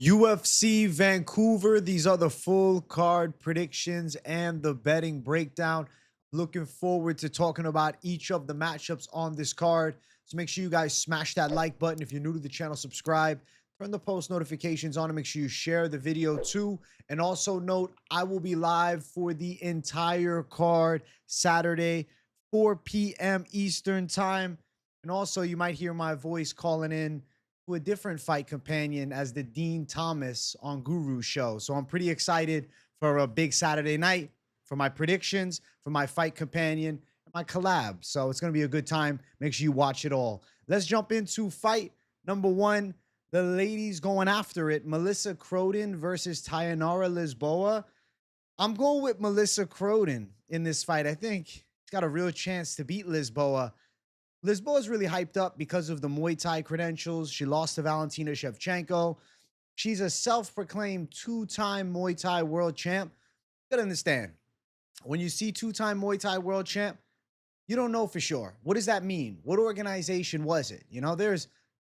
UFC Vancouver. These are the full card predictions and the betting breakdown. Looking forward to talking about each of the matchups on this card. So make sure you guys smash that like button. If you're new to the channel, subscribe. Turn the post notifications on and make sure you share the video too. And also note, I will be live for the entire card Saturday, 4 p.m. Eastern time. And also you might hear my voice calling in to a different fight companion as the Dean Thomas on Guru show. So I'm pretty excited for a big Saturday night, for my predictions, for my fight companion, my collab. So it's going to be a good time. Make sure you watch it all. Let's jump into fight number one. The ladies going after it. Melissa Croden versus Tainara Lisboa. I'm going with Melissa Croden in this fight. I think she's got a real chance to beat Lisboa. Lisboa's really hyped up because of the Muay Thai credentials. She lost to Valentina Shevchenko. She's a self-proclaimed two-time Muay Thai world champ. You gotta understand, when you see two-time Muay Thai world champ, you don't know for sure. What does that mean? What organization was it? You know, there's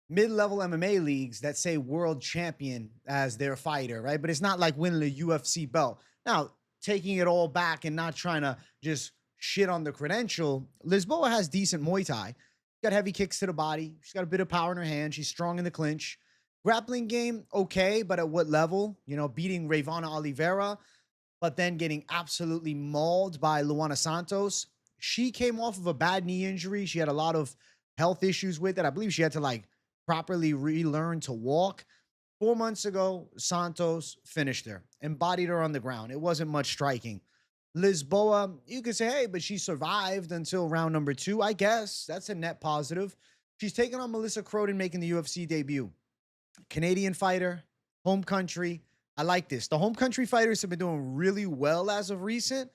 mid-level MMA leagues that say world champion as their fighter, right? But it's not like winning a UFC belt. Now, taking it all back and not trying to just shit on the credential, Lisboa has decent Muay Thai. She's got heavy kicks to the body. She's got a bit of power in her hand. She's strong in the clinch. Grappling game, okay, but at what level? You know, beating Ravana Oliveira, but then getting absolutely mauled by Luana Santos. She came off of a bad knee injury. She had a lot of health issues with it. I believe she had to like properly relearn to walk. 4 months ago, Santos finished her and bodied her on the ground. It wasn't much striking. Lisboa, you could say, hey, but she survived until round number 2. I guess that's a net positive. She's taking on Melissa Croden, making the UFC debut. Canadian fighter, home country. I like this. The home country fighters have been doing really well as of recent.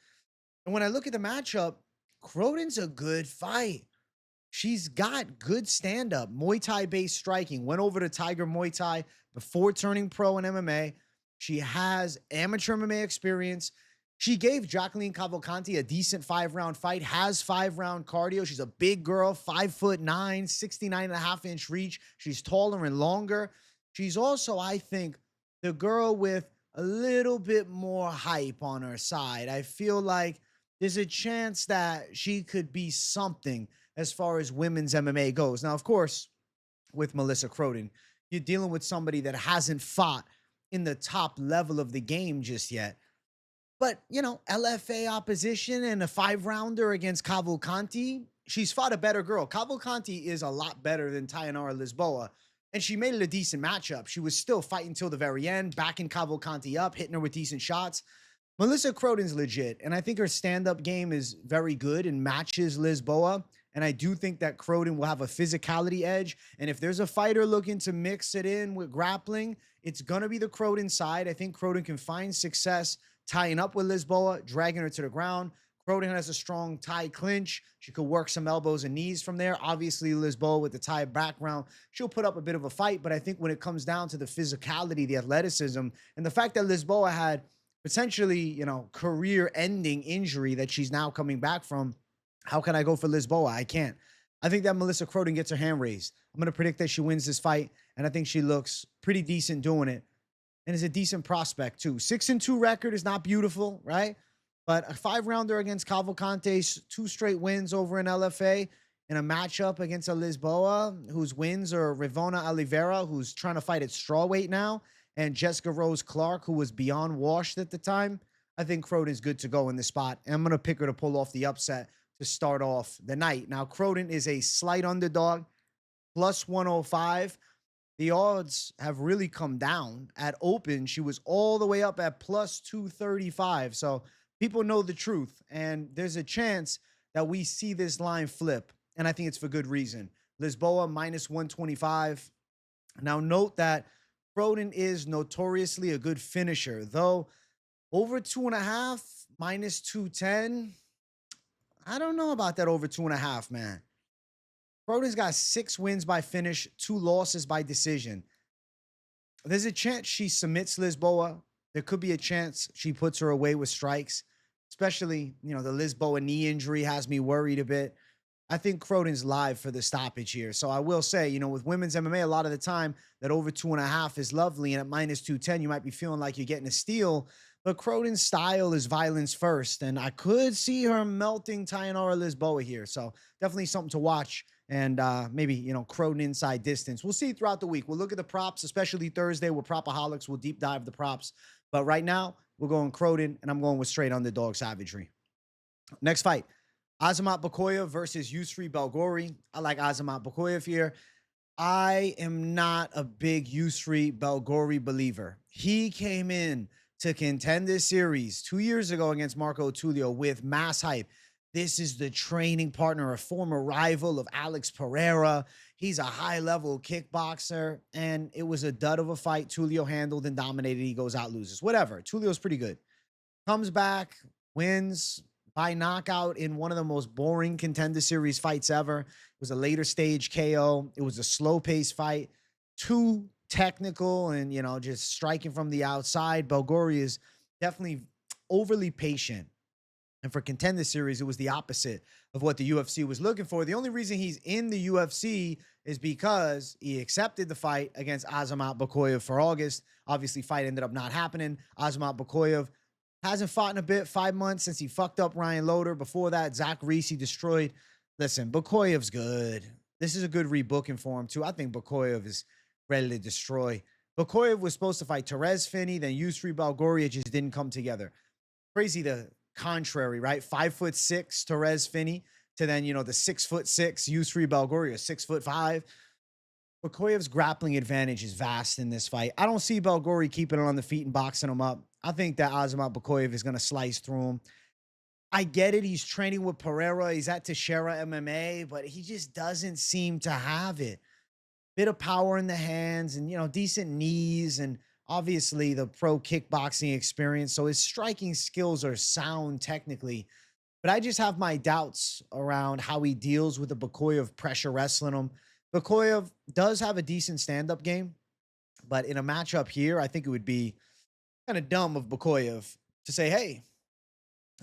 And when I look at the matchup, Croden's a good fight. She's got good stand-up, Muay Thai-based striking. Went over to Tiger Muay Thai before turning pro in MMA. She has amateur MMA experience. She gave Jacqueline Cavalcanti a decent 5-round fight, has 5-round cardio. She's a big girl, 5'9", 69.5-inch reach. She's taller and longer. She's also, I think, the girl with a little bit more hype on her side. I feel like there's a chance that she could be something as far as women's MMA goes. Now, of course, with Melissa Croden, you're dealing with somebody that hasn't fought in the top level of the game just yet. But, you know, LFA opposition and a 5-rounder against Cavalcanti, she's fought a better girl. Cavalcanti is a lot better than Tainara Lisboa, and she made it a decent matchup. She was still fighting till the very end, backing Cavalcanti up, hitting her with decent shots. Melissa Croden's legit, and I think her stand-up game is very good and matches Lisboa, and I do think that Croden will have a physicality edge, and if there's a fighter looking to mix it in with grappling, it's going to be the Croden side. I think Croden can find success tying up with Lisboa, dragging her to the ground. Croden has a strong Thai clinch. She could work some elbows and knees from there. Obviously, Lisboa with the Thai background, she'll put up a bit of a fight, but I think when it comes down to the physicality, the athleticism, and the fact that Lisboa had potentially, you know, career-ending injury that she's now coming back from, how can I go for Lisboa? I can't. I think that Melissa Croden gets her hand raised. I'm going to predict that she wins this fight, and I think she looks pretty decent doing it. And is a decent prospect too. 6-2 record is not beautiful, right? But a 5-rounder against Cavalcanti, 2 straight wins over in LFA in a matchup against a Lisboa, whose wins are Ravana Oliveira, who's trying to fight at strawweight now, and Jessica Rose Clark, who was beyond washed at the time. I think Croden's good to go in this spot. And I'm going to pick her to pull off the upset to start off the night. Now, Croden is a slight underdog, plus 105. The odds have really come down. At open, she was all the way up at plus 235. So people know the truth. And there's a chance that we see this line flip. And I think it's for good reason. Lisboa, minus 125. Now, note that Croden is notoriously a good finisher. Though, over 2.5, minus 210. I don't know about that over 2.5, man. Croden's got 6 wins by finish, 2 losses by decision. There's a chance she submits Lisboa. There could be a chance she puts her away with strikes, especially, you know, the Lisboa knee injury has me worried a bit. I think Croden's live for the stoppage here. So I will say, with women's MMA, a lot of the time that over 2.5 is lovely. And at minus 210, you might be feeling like you're getting a steal. But Croden's style is violence first. And I could see her melting Tainara Lisboa here. So definitely something to watch. And maybe, Croden inside distance. We'll see throughout the week. We'll look at the props, especially Thursday. We're Propaholics. We'll deep dive the props. But right now, we're going Croden, and I'm going with straight underdog savagery. Next fight. Azamat Bekoev versus Yusri Belgaroui. I like Azamat Bekoev here. I am not a big Yusri Belgaroui believer. He came in to contend this series 2 years ago against Marco Tulio with mass hype. This is the training partner, a former rival of Alex Pereira. He's a high-level kickboxer, and it was a dud of a fight. Tulio handled and dominated. He goes out, loses. Whatever. Tulio's pretty good. Comes back, wins by knockout in one of the most boring contender series fights ever. It was a later stage KO. It was a slow-paced fight. Too technical and, just striking from the outside. Belgaroui is definitely overly patient. And for contender series, it was the opposite of what the UFC was looking for. The only reason he's in the UFC is because he accepted the fight against Azamat Bekoev for August. Obviously, fight ended up not happening. Azamat Bekoev hasn't fought in a bit, 5 months since he fucked up Ryan Loder. Before that, Zach Reese, he destroyed. Listen, Bekoev's good. This is a good rebooking for him, too. I think Bekoev is ready to destroy. Bekoev was supposed to fight Terez Finney, then Yusri Belgaroui. It just didn't come together. Crazy the contrary, right? 5'6" Terez Finney to then, the 6'6" Yusri Belgaroui, or 6'5". Bekoev's grappling advantage is vast in this fight. I don't see Belgaroui keeping it on the feet and boxing him up. I think that Azamat Bekoev is going to slice through him. I get it. He's training with Pereira. He's at Teixeira MMA, but he just doesn't seem to have it. Bit of power in the hands and, decent knees and obviously the pro kickboxing experience. So his striking skills are sound technically. But I just have my doubts around how he deals with the Bekoev pressure wrestling him. Bekoev does have a decent stand-up game, but in a matchup here, I think it would be kind of dumb of Bekoev to say, hey,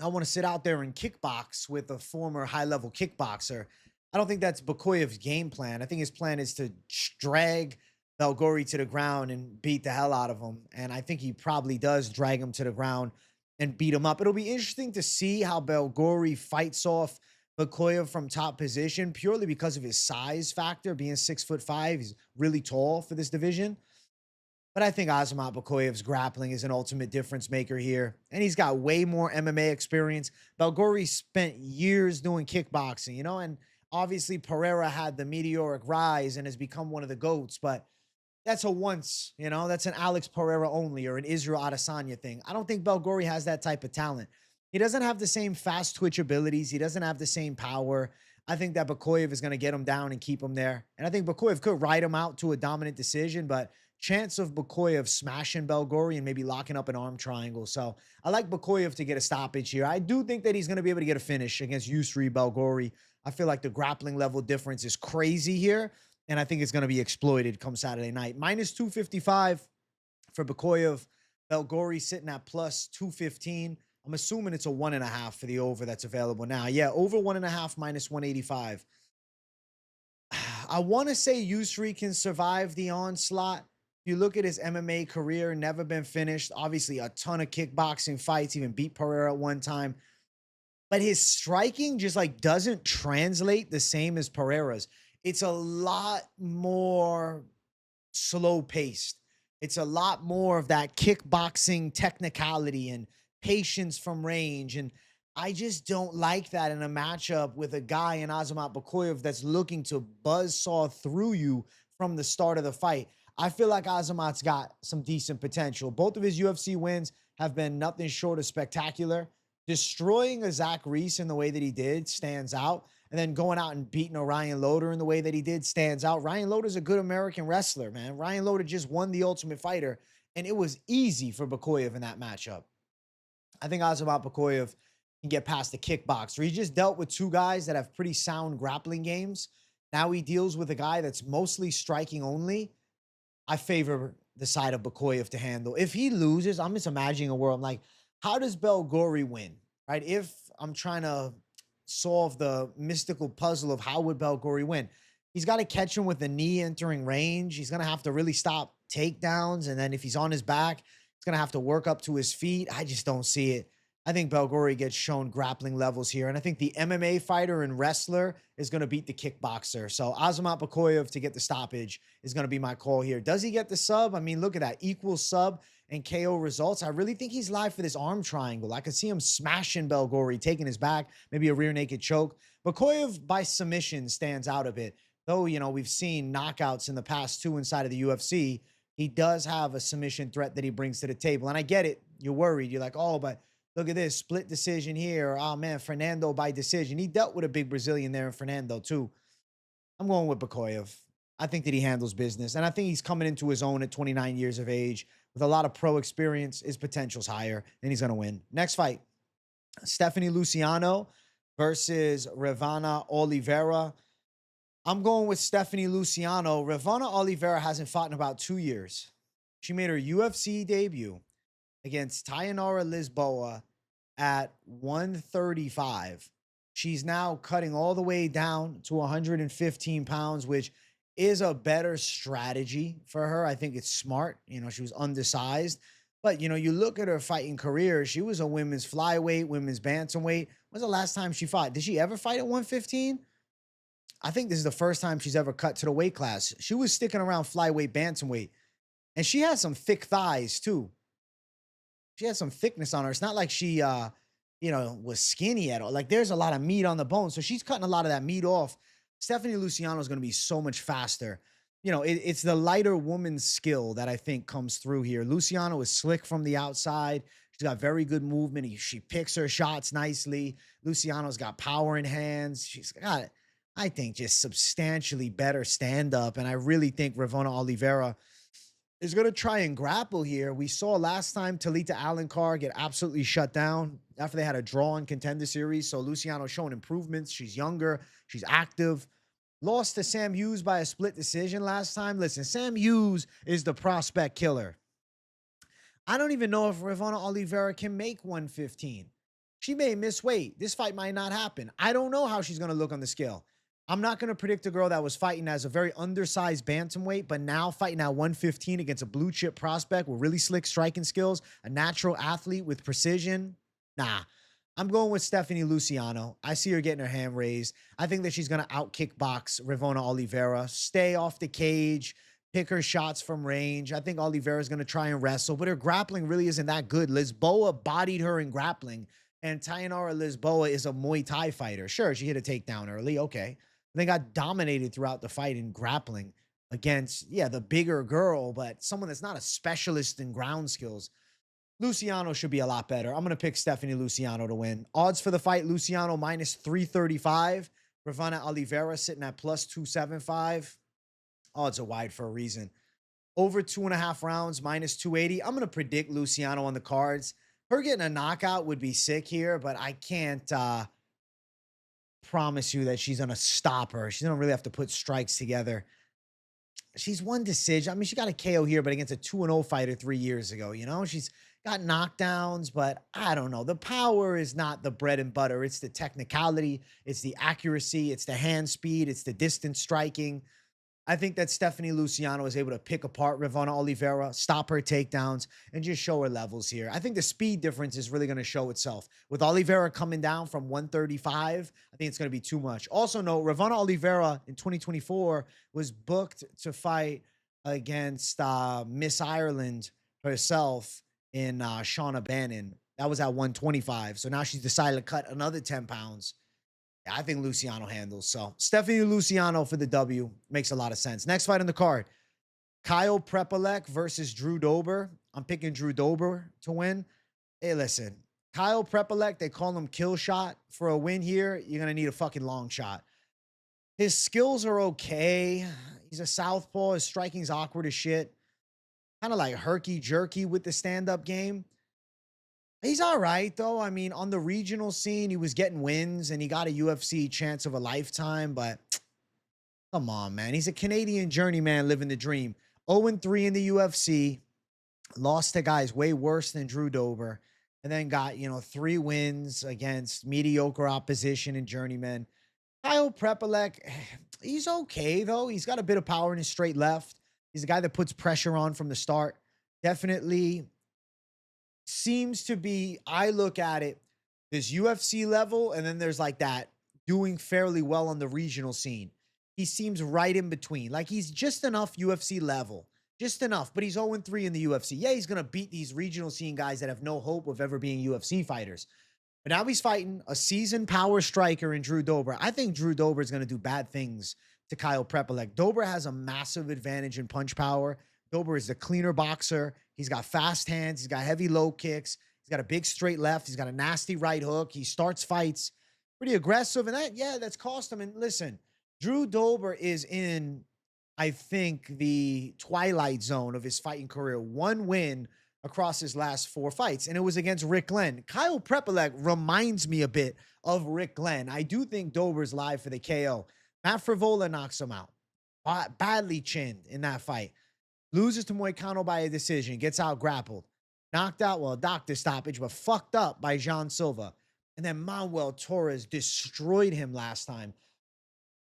I want to sit out there and kickbox with a former high-level kickboxer. I don't think that's Bekoev's game plan. I think his plan is to drag Belgaroui to the ground and beat the hell out of him. And I think he probably does drag him to the ground and beat him up. It'll be interesting to see how Belgaroui fights off Bekoev from top position, purely because of his size factor, being 6'5". He's really tall for this division. But I think Azamat Bekoev's grappling is an ultimate difference maker here. And he's got way more MMA experience. Belgaroui spent years doing kickboxing, and obviously Pereira had the meteoric rise and has become one of the GOATs, but that's a once, that's an Alex Pereira only or an Israel Adesanya thing. I don't think Belgaroui has that type of talent. He doesn't have the same fast twitch abilities. He doesn't have the same power. I think that Bekoev is going to get him down and keep him there. And I think Bekoev could ride him out to a dominant decision, but chance of Bekoev smashing Belgaroui and maybe locking up an arm triangle. So I like Bekoev to get a stoppage here. I do think that he's going to be able to get a finish against Yusri Belgaroui. I feel like the grappling level difference is crazy here, and I think it's going to be exploited come Saturday night. Minus 255 for Bekoev. Belgaroui sitting at plus 215. I'm assuming it's a 1.5 for the over that's available now. Yeah, over 1.5 minus 185. I want to say Yusri can survive the onslaught. If you look at his MMA career, never been finished. Obviously, a ton of kickboxing fights, even beat Pereira at one time. But his striking just doesn't translate the same as Pereira's. It's a lot more slow paced. It's a lot more of that kickboxing technicality and patience from range. And I just don't like that in a matchup with a guy in Azamat Bekoev that's looking to buzzsaw through you from the start of the fight. I feel like Azamat's got some decent potential. Both of his UFC wins have been nothing short of spectacular. Destroying a Zach Reese in the way that he did stands out. And then going out and beating a Ryan Loder in the way that he did stands out. Ryan Loder's a good American wrestler, man. Ryan Loder just won the Ultimate Fighter, and it was easy for Bekoev in that matchup. I think Azamat Bekoev can get past the kickboxer. He just dealt with two guys that have pretty sound grappling games. Now he deals with a guy that's mostly striking only. I favor the side of Bekoev to handle. If he loses, I'm just imagining a world. I'm like, how does Belgaroui win, right? If I'm trying to solve the mystical puzzle of how would Belgaroui win. He's got to catch him with the knee entering range. He's going to have to really stop takedowns. And then if he's on his back, he's going to have to work up to his feet. I just don't see it. I think Belgaroui gets shown grappling levels here. And I think the MMA fighter and wrestler is going to beat the kickboxer. So Azamat Bekoev to get the stoppage is going to be my call here. Does he get the sub? I mean, look at that. Equal sub and KO results. I really think he's live for this arm triangle. I could see him smashing Belgaroui, taking his back, maybe a rear naked choke. Bekoev by submission stands out a bit. Though, you know, we've seen knockouts in the past too inside of the UFC. He does have a submission threat that he brings to the table. And I get it. You're worried. You're like, oh, but look at this split decision here. Oh, man, Fernando by decision. He dealt with a big Brazilian there in Fernando, too. I'm going with Bekoev. I think that he handles business. And I think he's coming into his own at 29 years of age with a lot of pro experience. His potential's higher, and he's going to win. Next fight, Stephanie Luciano versus Ravana Oliveira. I'm going with Stephanie Luciano. Ravana Oliveira hasn't fought in about 2 years. She made her UFC debut against Tainara Lisboa at 135. She's now cutting all the way down to 115 pounds, which is a better strategy for her. I think it's smart. You know, she was undersized. But, you know, you look at her fighting career, she was a women's flyweight, women's bantamweight. When's the last time she fought? Did she ever fight at 115? I think this is the first time she's ever cut to the weight class. She was sticking around flyweight, bantamweight. And she has some thick thighs, too. She has some thickness on her. It's not like she, you know, was skinny at all. Like, there's a lot of meat on the bone. So she's cutting a lot of that meat off. Stephanie Luciano is going to be so much faster. You know, it's the lighter woman's skill that I think comes through here. Luciano is slick from the outside. She's got very good movement. She picks her shots nicely. Luciano's got power in hands. She's got, I think, just substantially better stand-up. And I really think Ravana Oliveira is going to try and grapple here. We saw last time Talita Alencar get absolutely shut down after they had a draw in Contender Series. So Luciano's showing improvements. She's younger. She's active. Lost to Sam Hughes by a split decision last time. Listen, Sam Hughes is the prospect killer. I don't even know if Ravana Oliveira can make 115. She may miss weight. This fight might not happen. I don't know how she's going to look on the scale. I'm not going to predict a girl that was fighting as a very undersized bantamweight, but now fighting at 115 against a blue chip prospect with really slick striking skills, a natural athlete with precision. Nah, I'm going with Stephanie Luciano. I see her getting her hand raised. I think that she's going to out kickbox Ravana Oliveira, stay off the cage, pick her shots from range. I think Oliveira is going to try and wrestle, but her grappling really isn't that good. Lisboa bodied her in grappling, and Tainara Lisboa is a Muay Thai fighter. Sure, she hit a takedown early. Okay. They got dominated throughout the fight in grappling against, yeah, the bigger girl, but someone that's not a specialist in ground skills. Luciano should be a lot better. I'm going to pick Stephanie Luciano to win. Odds for the fight, Luciano minus 335. Ravana Oliveira sitting at plus 275. Odds are wide for a reason. Over 2.5 rounds, minus 280. I'm going to predict Luciano on the cards. Her getting a knockout would be sick here, but I can't promise you that she's going to stop her. She don't really have to put strikes together. She's one decision. I mean, she got a KO here, but against a 2-0 fighter 3 years ago, you know? She's got knockdowns, but I don't know. The power is not the bread and butter. It's the technicality. It's the accuracy. It's the hand speed. It's the distance striking. I think that Stephanie Luciano is able to pick apart Ravana Oliveira, stop her takedowns, and just show her levels here. I think the speed difference is really going to show itself. With Oliveira coming down from 135, I think it's going to be too much. Also note, Ravana Oliveira in 2024 was booked to fight against Miss Ireland herself in Shauna Bannon. That was at 125. So now she's decided to cut another 10 pounds. I think Luciano handles. So Stephanie Luciano for the W makes a lot of sense. Next fight on the card, Kyle Prepolec versus Drew Dober. I'm picking Drew Dober to win. Hey, listen, Kyle Prepolec, they call him kill shot. For a win here, you're going to need a fucking long shot. His skills are okay. He's a southpaw. His striking's awkward as shit. Kind of like herky-jerky with the stand-up game. He's all right, though. I mean, on the regional scene, he was getting wins, and he got a UFC chance of a lifetime, but come on, man. He's a Canadian journeyman living the dream. 0-3 in the UFC. Lost to guys way worse than Drew Dober. And and then got, 3 wins against mediocre opposition and journeymen. Kyle Prepolec, he's okay though. He's got a bit of power in his straight left. He's a guy that puts pressure on from the start. Definitely seems to be, I look at it, this UFC level, and then there's like that doing fairly well on the regional scene. He seems right in between. Like he's just enough UFC level. Just enough, but he's 0-3 in the UFC. Yeah, he's going to beat these regional scene guys that have no hope of ever being UFC fighters. But now he's fighting a seasoned power striker in Drew Dober. I think Drew Dober is going to do bad things to Kyle Prepolec. Dober has a massive advantage in punch power. Dober is the cleaner boxer. He's got fast hands. He's got heavy low kicks. He's got a big straight left. He's got a nasty right hook. He starts fights pretty aggressive. And that's cost him. And listen, Drew Dober is in, I think, the twilight zone of his fighting career. 1 win across his last 4 fights, and it was against Rick Glenn. Kyle Prepolec reminds me a bit of Rick Glenn. I do think Dober's live for the KO. Matt Frevola knocks him out. Badly chinned in that fight. Loses to Moicano by a decision. Gets out grappled. Knocked out, well, doctor stoppage, but fucked up by Jean Silva. And then Manuel Torres destroyed him last time.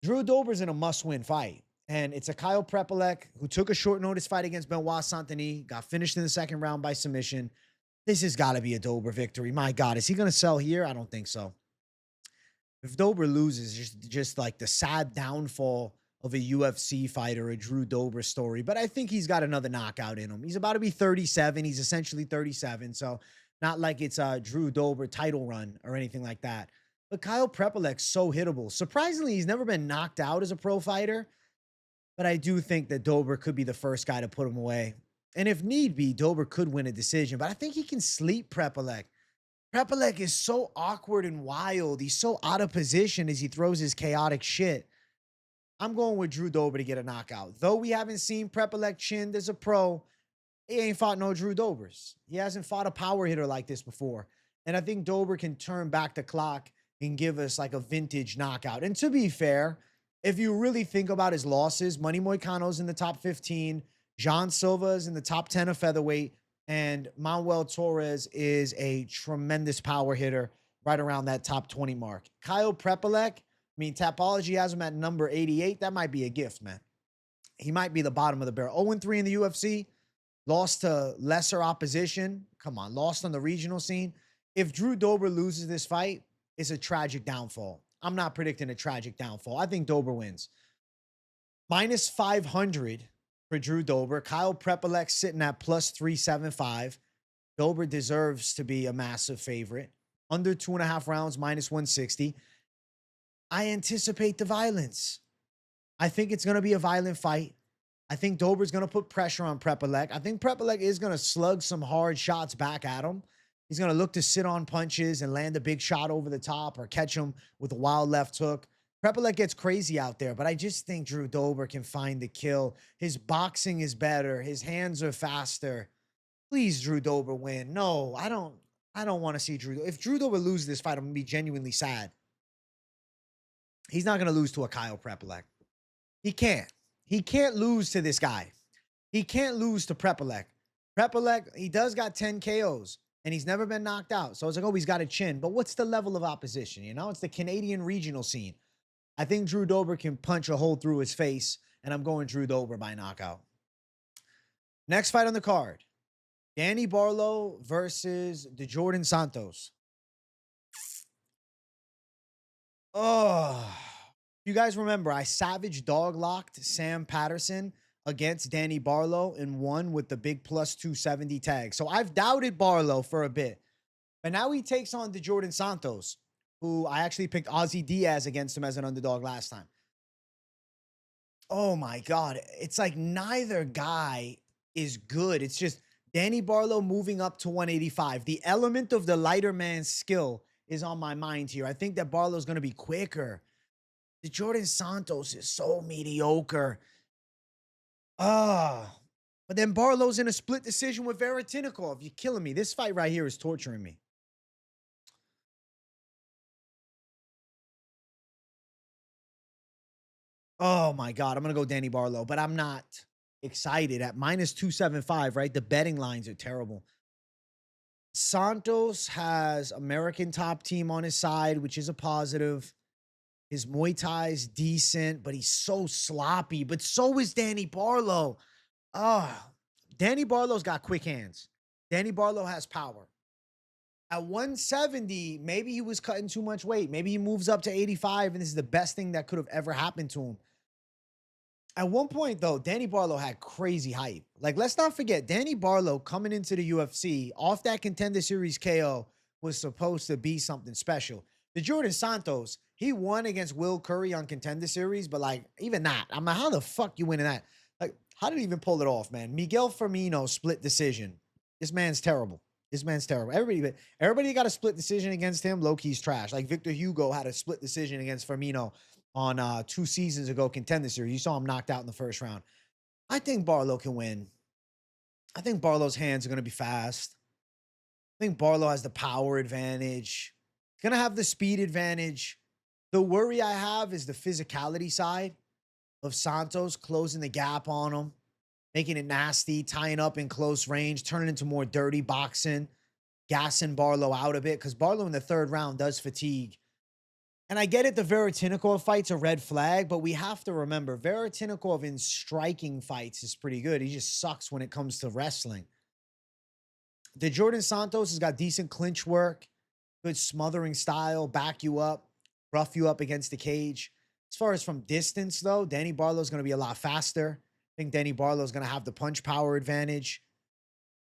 Drew Dober's in a must-win fight. And it's a Kyle Prepolec who took a short notice fight against Benoit Saint-Denis, got finished in the 2nd round by submission. This has got to be a Dober victory. My God, is he going to sell here? I don't think so. If Dober loses, just like the sad downfall of a UFC fighter, a Drew Dober story. But I think he's got another knockout in him. He's about to be 37. He's essentially 37. So not like it's a Drew Dober title run or anything like that. But Kyle Prepolec's so hittable. Surprisingly, he's never been knocked out as a pro fighter. But I do think that Dober could be the first guy to put him away. And if need be, Dober could win a decision. But I think he can sleep Prepolec. Prepolec is so awkward and wild. He's so out of position as he throws his chaotic shit. I'm going with Drew Dober to get a knockout. Though we haven't seen Prepolec chinned as a pro, he ain't fought no Drew Dobers. He hasn't fought a power hitter like this before. And I think Dober can turn back the clock and give us like a vintage knockout. And to be fair, if you really think about his losses, Money Moicano's in the top 15, Jean Silva's in the top 10 of featherweight, and Manuel Torres is a tremendous power hitter right around that top 20 mark. Kyle Prepolec, Tapology has him at number 88. That might be a gift, man. He might be the bottom of the barrel. 0-3 in the UFC, lost to lesser opposition. Come on, lost on the regional scene. If Drew Dober loses this fight, it's a tragic downfall. I'm not predicting a tragic downfall. I think Dober wins. Minus 500 for Drew Dober. Kyle Prepolec sitting at plus 375. Dober deserves to be a massive favorite. Under 2.5 rounds, minus 160. I anticipate the violence. I think it's going to be a violent fight. I think Dober's going to put pressure on Prepolec. I think Prepolec is going to slug some hard shots back at him. He's going to look to sit on punches and land a big shot over the top or catch him with a wild left hook. Prepolec gets crazy out there, but I just think Drew Dober can find the kill. His boxing is better. His hands are faster. Please, Drew Dober win. No, I don't want to see Drew. If Drew Dober loses this fight, I'm going to be genuinely sad. He's not going to lose to a Kyle Prepolec. He can't. He can't lose to this guy. He can't lose to Prepolec. Prepolec, he does got 10 KOs. And he's never been knocked out. So it's like, oh, he's got a chin. But what's the level of opposition? It's the Canadian regional scene. I think Drew Dober can punch a hole through his face. And I'm going Drew Dober by knockout. Next fight on the card. Danny Barlow versus Djorden Santos. Oh, you guys remember I savage dog locked Sam Patterson against Danny Barlow and won with the big plus 270 tag. So I've doubted Barlow for a bit. But now he takes on Djorden Santos, who I actually picked Ozzy Diaz against him as an underdog last time. Oh my God. It's like neither guy is good. It's just Danny Barlow moving up to 185. The element of the lighter man's skill is on my mind here. I think that Barlow's going to be quicker. Djorden Santos is so mediocre. But then Barlow's in a split decision with Vera. You're killing me. This fight right here is torturing me. Oh my God. I'm going to go Danny Barlow, but I'm not excited at minus 275, right? The betting lines are terrible. Santos has American top team on his side, which is a positive. His Muay Thai is decent, but he's so sloppy. But so is Danny Barlow. Ah, Danny Barlow's got quick hands. Danny Barlow has power. At 170, maybe he was cutting too much weight. Maybe he moves up to 85, and this is the best thing that could have ever happened to him. At one point, though, Danny Barlow had crazy hype. Like, let's not forget, Danny Barlow coming into the UFC off that Contender Series KO was supposed to be something special. The Jourdain Santos, he won against Will Curry on Contender Series, but like, even that, I'm like, how the fuck you winning that? Like, how did he even pull it off, man? Miguel Firmino split decision. This man's terrible. This man's terrible. Everybody got a split decision against him. Low-key's trash. Like Victor Hugo had a split decision against Firmino on 2 seasons ago Contender Series. You saw him knocked out in the first round. I think Barlow can win. I think Barlow's hands are going to be fast. I think Barlow has the power advantage. He's going to have the speed advantage. The worry I have is the physicality side of Santos, closing the gap on him, making it nasty, tying up in close range, turning into more dirty boxing, gassing Barlow out a bit, because Barlow in the 3rd round does fatigue. And I get it, the Vera fight's a red flag, but we have to remember, Vera in striking fights is pretty good. He just sucks when it comes to wrestling. The Jourdain Santos has got decent clinch work, good smothering style, back you up, rough you up against the cage. As far as from distance, though, Danny Barlow's going to be a lot faster. I think Danny Barlow's going to have the punch power advantage.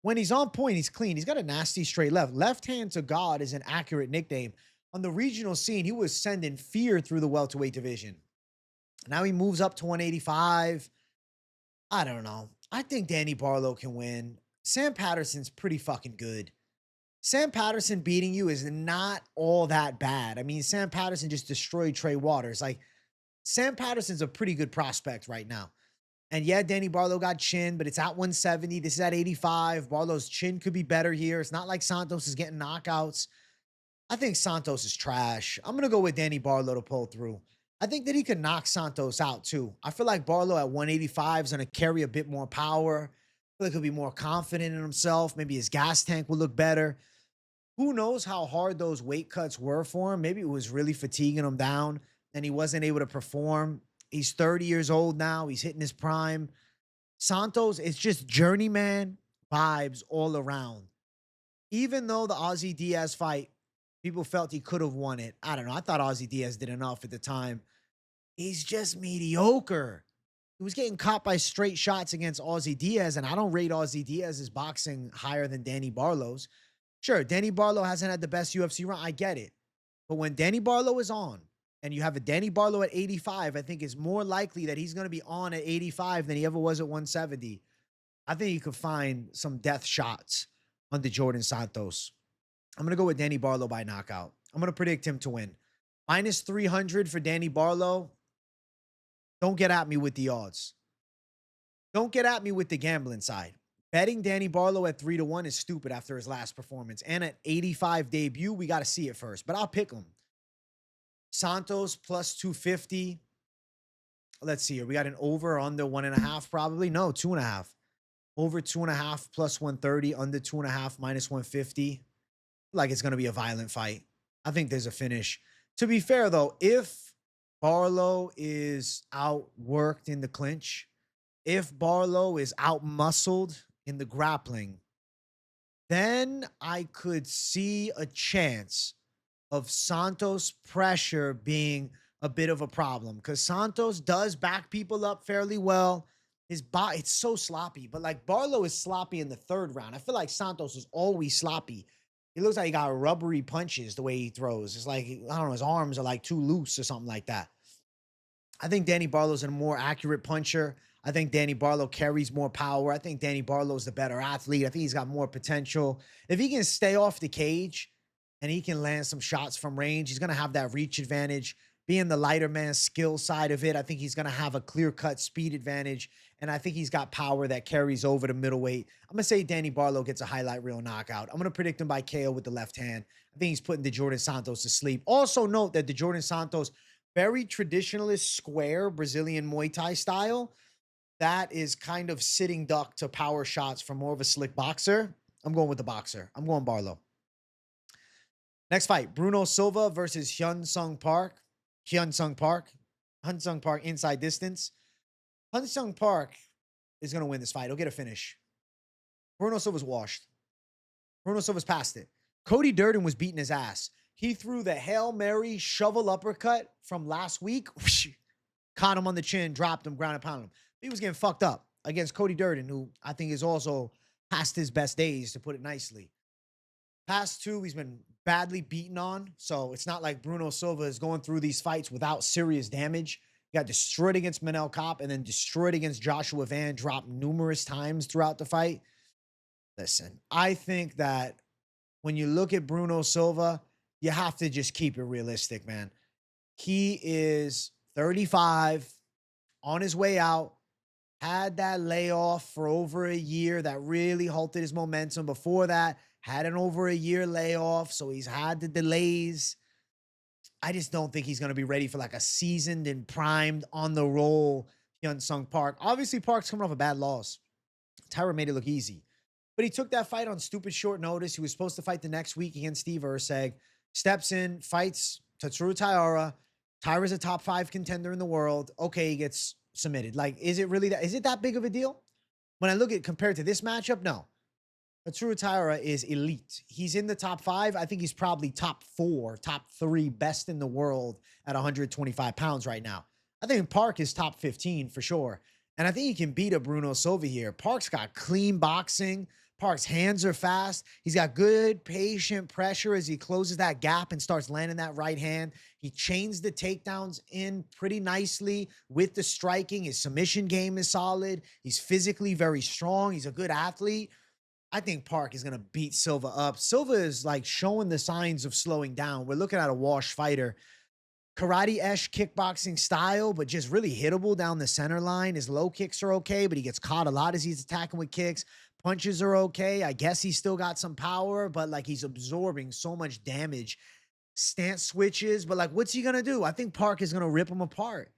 When he's on point, he's clean. He's got a nasty straight left. Left hand to God is an accurate nickname. On the regional scene, he was sending fear through the welterweight division. Now he moves up to 185. I don't know. I think Danny Barlow can win. Sam Patterson's pretty fucking good. Sam Patterson beating you is not all that bad. I mean, Sam Patterson just destroyed Trey Waters. Like, Sam Patterson's a pretty good prospect right now. And yeah, Danny Barlow got chin, but it's at 170. This is at 85. Barlow's chin could be better here. It's not like Santos is getting knockouts. I think Santos is trash. I'm going to go with Danny Barlow to pull through. I think that he could knock Santos out too. I feel like Barlow at 185 is going to carry a bit more power. I feel like he'll be more confident in himself. Maybe his gas tank will look better. Who knows how hard those weight cuts were for him? Maybe it was really fatiguing him down and he wasn't able to perform. He's 30 years old now. He's hitting his prime. Santos, it's just journeyman vibes all around. Even though the Ozzy Diaz fight, people felt he could have won it. I don't know. I thought Ozzy Diaz did enough at the time. He's just mediocre. He was getting caught by straight shots against Ozzy Diaz, and I don't rate Ozzy Diaz's boxing higher than Danny Barlow's. Sure, Danny Barlow hasn't had the best UFC run. I get it. But when Danny Barlow is on, and you have a Danny Barlow at 85, I think it's more likely that he's going to be on at 85 than he ever was at 170. I think you could find some death shots on the Jourdain Santos. I'm going to go with Danny Barlow by knockout. I'm going to predict him to win. Minus 300 for Danny Barlow. Don't get at me with the odds. Don't get at me with the gambling side. Betting Danny Barlow at 3-1 is stupid after his last performance. And at 85 debut, we got to see it first. But I'll pick him. Santos plus 250. Let's see here. We got an over or under 1.5 probably. No, 2.5. Over 2.5 plus 130. Under 2.5 minus 150. Like it's going to be a violent fight. I think there's a finish. To be fair, though, if Barlow is outworked in the clinch, if Barlow is outmuscled in the grappling, then I could see a chance of Santos' pressure being a bit of a problem because Santos does back people up fairly well. His body, it's so sloppy, but like Barlow is sloppy in the 3rd round. I feel like Santos is always sloppy. He looks like he got rubbery punches the way he throws. It's like, I don't know, his arms are like too loose or something like that. I think Danny Barlow's a more accurate puncher. I think Danny Barlow carries more power. I think Danny Barlow's the better athlete. I think he's got more potential. If he can stay off the cage and he can land some shots from range, he's going to have that reach advantage. Being the lighter man skill side of it, I think he's going to have a clear-cut speed advantage, and I think he's got power that carries over to middleweight. I'm going to say Danny Barlow gets a highlight reel knockout. I'm going to predict him by KO with the left hand. I think he's putting the Jourdain Santos to sleep. Also note that the Jourdain Santos, very traditionalist square Brazilian Muay Thai style, that is kind of sitting duck to power shots from more of a slick boxer. I'm going with the boxer. I'm going Barlow. Next fight, Bruno Silva versus Hyun Sung Park. Hyun Sung Park. Hyun Sung Park inside distance. Hyun Sung Park is going to win this fight. He'll get a finish. Bruno Silva's washed. Bruno Silva's past it. Cody Djorden was beating his ass. He threw the Hail Mary shovel uppercut from last week. Whoosh, caught him on the chin, dropped him, ground and pounded him. He was getting fucked up against Cody Djorden, who I think is also past his best days, to put it nicely. Past two, he's been badly beaten on. So it's not like Bruno Silva is going through these fights without serious damage. He got destroyed against Malott and then destroyed against Joshua Van, dropped numerous times throughout the fight. Listen, I think that when you look at Bruno Silva, you have to just keep it realistic, man. He is 35, on his way out, had that layoff for over a year that really halted his momentum. Before that, had an over a year layoff, so he's had the delays. I just don't think he's going to be ready for like a seasoned and primed on the roll Hyun Sung Park. Obviously, Park's coming off a bad loss. Tyra made it look easy. But he took that fight on stupid short notice. He was supposed to fight the next week against Steve Erceg. Steps in, fights Tatsuro Tainara. Tyra's a top 5 contender in the world. Okay, he gets submitted. Like, is it really that? Is it that big of a deal? When I look at compared to this matchup, no. Tatsuro Tainara is elite. He's in the top 5. I think he's probably top 4, top 3 best in the world at 125 pounds right now. I think Park is top 15 for sure. And I think he can beat a Bruno Silva here. Park's got clean boxing. Park's hands are fast. He's got good, patient pressure as he closes that gap and starts landing that right hand. He chains the takedowns in pretty nicely with the striking. His submission game is solid. He's physically very strong. He's a good athlete. I think Park is going to beat Silva up. Silva is like showing the signs of slowing down. We're looking at a washed fighter. Karate-esque kickboxing style, but just really hittable down the center line. His low kicks are okay, but he gets caught a lot as he's attacking with kicks. Punches are okay. I guess he's still got some power, but like he's absorbing so much damage. Stance switches, but like what's he going to do? I think Park is going to rip him apart.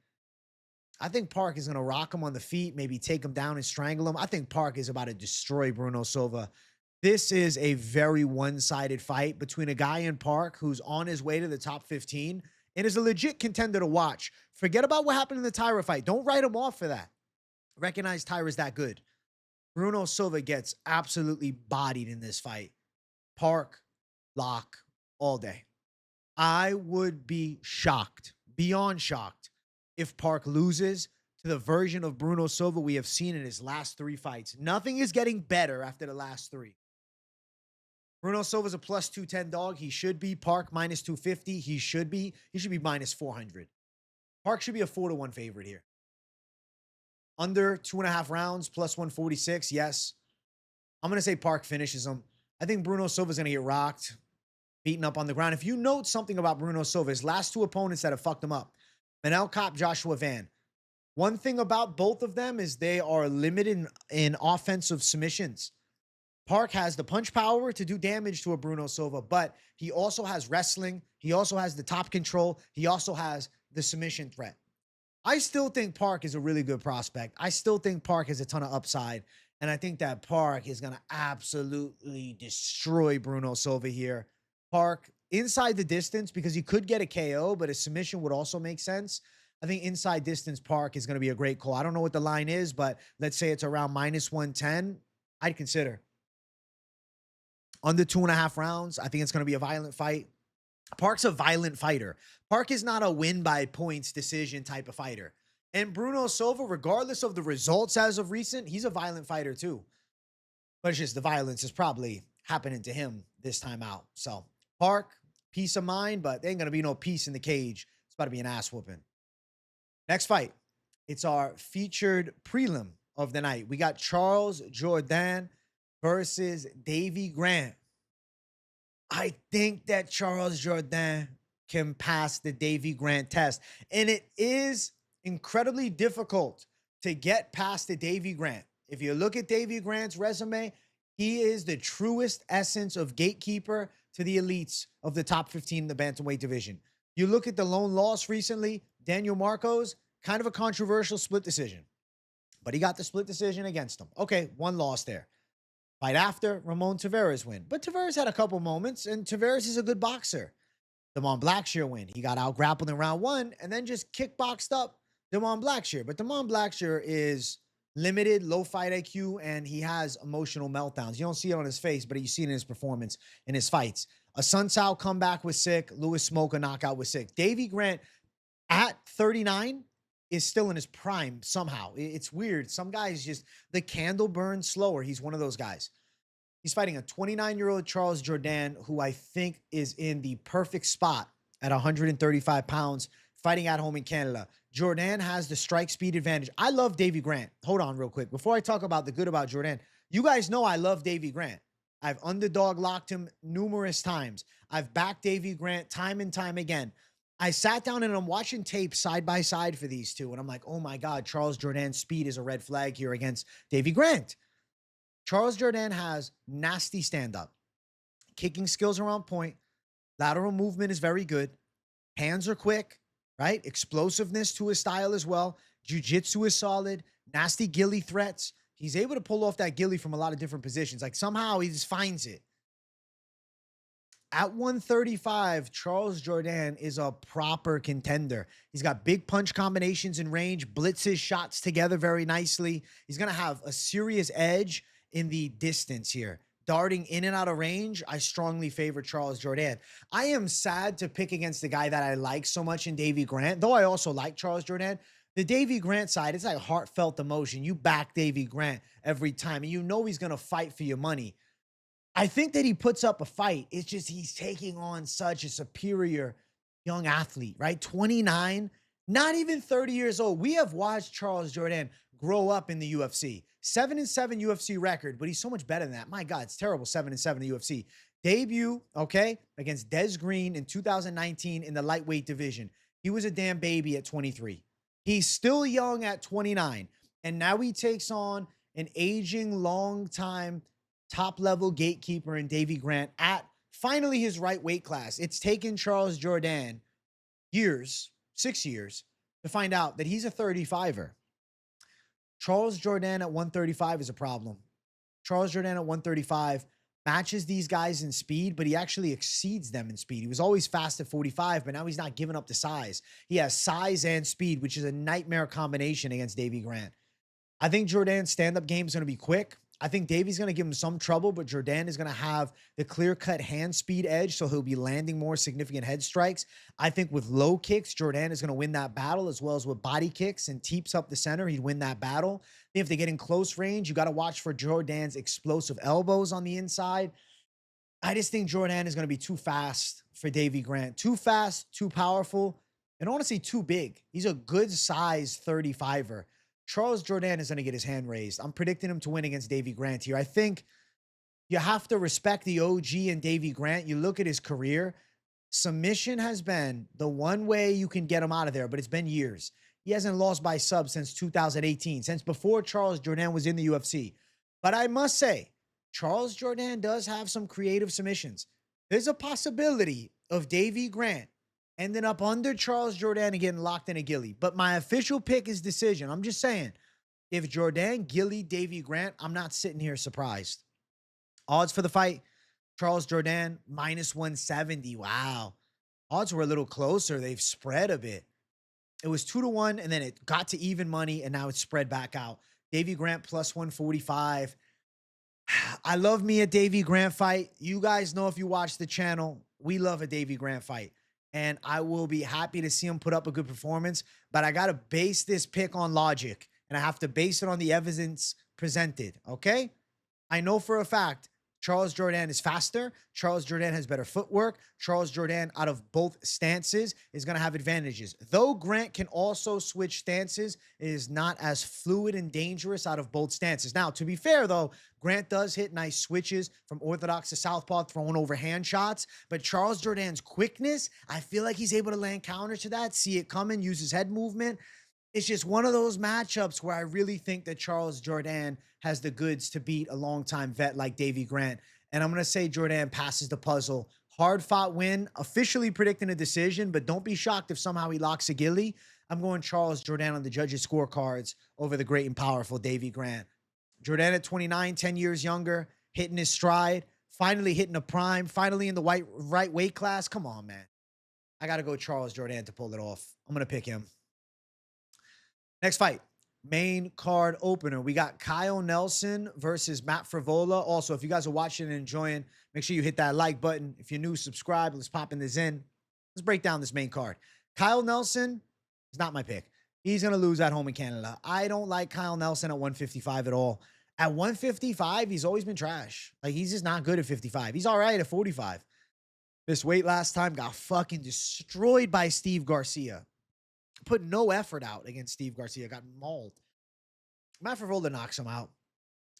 I think Park is going to rock him on the feet, maybe take him down and strangle him. I think Park is about to destroy Bruno Silva. This is a very one-sided fight between a guy in Park who's on his way to the top 15 and is a legit contender to watch. Forget about what happened in the Tyra fight. Don't write him off for that. Recognize Tyra's that good. Bruno Silva gets absolutely bodied in this fight. Park, lock, all day. I would be shocked, beyond shocked, if Park loses to the version of Bruno Silva we have seen in his last 3 fights. Nothing is getting better after the last 3. Bruno Silva's a plus 210 dog. He should be. Park minus 250. He should be minus 400. Park should be a 4-1 favorite here. Under 2.5 rounds, plus 146. Yes. I'm going to say Park finishes him. I think Bruno Silva's going to get rocked, beaten up on the ground. If you note something about Bruno Silva, his last 2 opponents that have fucked him up, Malott, Joshua Van. One thing about both of them is they are limited in offensive submissions. Park has the punch power to do damage to a Bruno Silva, but he also has wrestling. He also has the top control. He also has the submission threat. I still think Park is a really good prospect. I still think Park has a ton of upside, and I think that Park is going to absolutely destroy Bruno Silva here. Park inside the distance, because he could get a KO, but a submission would also make sense. I think inside distance Park is going to be a great call. I don't know what the line is, but let's say it's around minus 110. I'd consider. Under 2.5 rounds, I think it's going to be a violent fight. Park's a violent fighter. Park is not a win by points decision type of fighter. And Bruno Silva, regardless of the results as of recent, he's a violent fighter too. But it's just the violence is probably happening to him this time out. So Park, peace of mind, but there ain't going to be no peace in the cage. It's about to be an ass whooping. Next fight. It's our featured prelim of the night. We got Charles Jourdain versus Davey Grant. I think that Charles Jourdain can pass the Davey Grant test. And it is incredibly difficult to get past the Davey Grant. If you look at Davey Grant's resume, he is the truest essence of gatekeeper to the elites of the top 15 in the bantamweight division. You look at the lone loss recently, Daniel Marcos, kind of a controversial split decision. But he got the split decision against him. Okay, 1 loss there. Fight after, Ramon Tavares win. But Tavares had a couple moments, and Tavares is a good boxer. Damon Blackshear win. He got out grappled in round 1 and then just kickboxed up Damon Blackshear. But Damon Blackshear is limited, low fight IQ, and he has emotional meltdowns. You don't see it on his face, but you see it in his performance in his fights. A Sun Tzu comeback was sick. Lewis Smoke, a knockout was sick. Davey Grant at 39 is still in his prime somehow. It's weird. Some guys just, the candle burns slower. He's one of those guys. He's fighting a 29-year-old Charles Jourdain, who I think is in the perfect spot at 135 pounds, fighting at home in Canada. Jourdain has the strike speed advantage. I love Davey Grant. Hold on real quick. Before I talk about the good about Jourdain, you guys know I love Davey Grant. I've underdog locked him numerous times. I've backed Davey Grant time and time again. I sat down and I'm watching tape side by side for these two, and I'm like, oh my God, Charles Jourdain's speed is a red flag here against Davey Grant. Charles Jourdain has nasty stand-up. Kicking skills are on point. Lateral movement is very good. Hands are quick, right? Explosiveness to his style as well. Jiu-jitsu is solid. Nasty ghillie threats. He's able to pull off that ghillie from a lot of different positions. Like somehow he just finds it. At 135, Charles Jourdain is a proper contender. He's got big punch combinations in range, blitzes shots together very nicely. He's going to have a serious edge in the distance here. Darting in and out of range, I strongly favor Charles Jourdain. I am sad to pick against the guy that I like so much in Davey Grant, though I also like Charles Jourdain. The Davey Grant side, it's like heartfelt emotion. You back Davey Grant every time, and you know he's going to fight for your money. I think that he puts up a fight. It's just he's taking on such a superior young athlete, right? 29, not even 30 years old. We have watched Charles Jourdain grow up in the UFC. 7-7 UFC record, but he's so much better than that. My God, it's terrible, 7-7 in the UFC. Debut, okay, against Des Green in 2019 in the lightweight division. He was a damn baby at 23. He's still young at 29, and now he takes on an aging, long-time top-level gatekeeper in Davey Grant at finally his right weight class. It's taken Charles Jourdain years, 6 years, to find out that he's a 35er. Charles Jourdain at 135 is a problem. Charles Jourdain at 135 matches these guys in speed, but he actually exceeds them in speed. He was always fast at 45, but now he's not giving up the size. He has size and speed, which is a nightmare combination against Davey Grant. I think Jourdain's stand-up game is going to be quick. I think Davey's going to give him some trouble, but Jourdain is going to have the clear-cut hand speed edge, so he'll be landing more significant head strikes. I think with low kicks, Jourdain is going to win that battle, as well as with body kicks and teeps up the center, he'd win that battle. If they get in close range, you got to watch for Jourdain's explosive elbows on the inside. I just think Jourdain is going to be too fast for Davey Grant. Too fast, too powerful, and honestly too big. He's a good size 35er. Charles Jourdain is going to get his hand raised. I'm predicting him to win against Davey Grant here. I think you have to respect the OG and Davey Grant. You look at his career. Submission has been the one way you can get him out of there, but it's been years. He hasn't lost by sub since 2018, since before Charles Jourdain was in the UFC. But I must say, Charles Jourdain does have some creative submissions. There's a possibility of Davey Grant ending up under Charles Jourdain and getting locked in a ghillie. But my official pick is decision. I'm just saying, if Jourdain ghillie Davey Grant, I'm not sitting here surprised. Odds for the fight, Charles Jourdain, -170. Wow. Odds were a little closer. They've spread a bit. It was 2-1, and then it got to even money, and now it's spread back out. Davey Grant +145. I love me a Davey Grant fight. You guys know if you watch the channel, we love a Davey Grant fight. And I will be happy to see him put up a good performance. But I got to base this pick on logic. And I have to base it on the evidence presented, okay? I know for a fact Charles Jourdain is faster. Charles Jourdain has better footwork. Charles Jourdain, out of both stances, is going to have advantages. Though Grant can also switch stances, it is not as fluid and dangerous out of both stances. Now, to be fair, though, Grant does hit nice switches from orthodox to southpaw, throwing overhand shots. But Charles Jourdain's quickness, I feel like he's able to land counter to that, see it coming, use his head movement. It's just one of those matchups where I really think that Charles Jourdain has the goods to beat a longtime vet like Davey Grant. And I'm going to say Jourdain passes the puzzle. Hard-fought win, officially predicting a decision, but don't be shocked if somehow he locks a ghillie. I'm going Charles Jourdain on the judges' scorecards over the great and powerful Davey Grant. Jourdain at 29, 10 years younger. hitting his stride, finally hitting a prime, finally in the right weight class. Come on, man. I got to go Charles Jourdain to pull it off. I'm going to pick him. Next fight, main card opener. We got Kyle Nelson versus Matt Frevola. Also, if you guys are watching and enjoying, make sure you hit that like button. If you're new, subscribe. Let's pop in this in. Let's break down this main card. Kyle Nelson is not my pick. He's going to lose at home in Canada. I don't like Kyle Nelson at 155 at all. At 155, he's always been trash. Like, he's just not good at 55. He's all right at 45. This weight last time got fucking destroyed by Steve Garcia. Put no effort out against Steve Garcia. Got mauled. Matt Frevola knocks him out.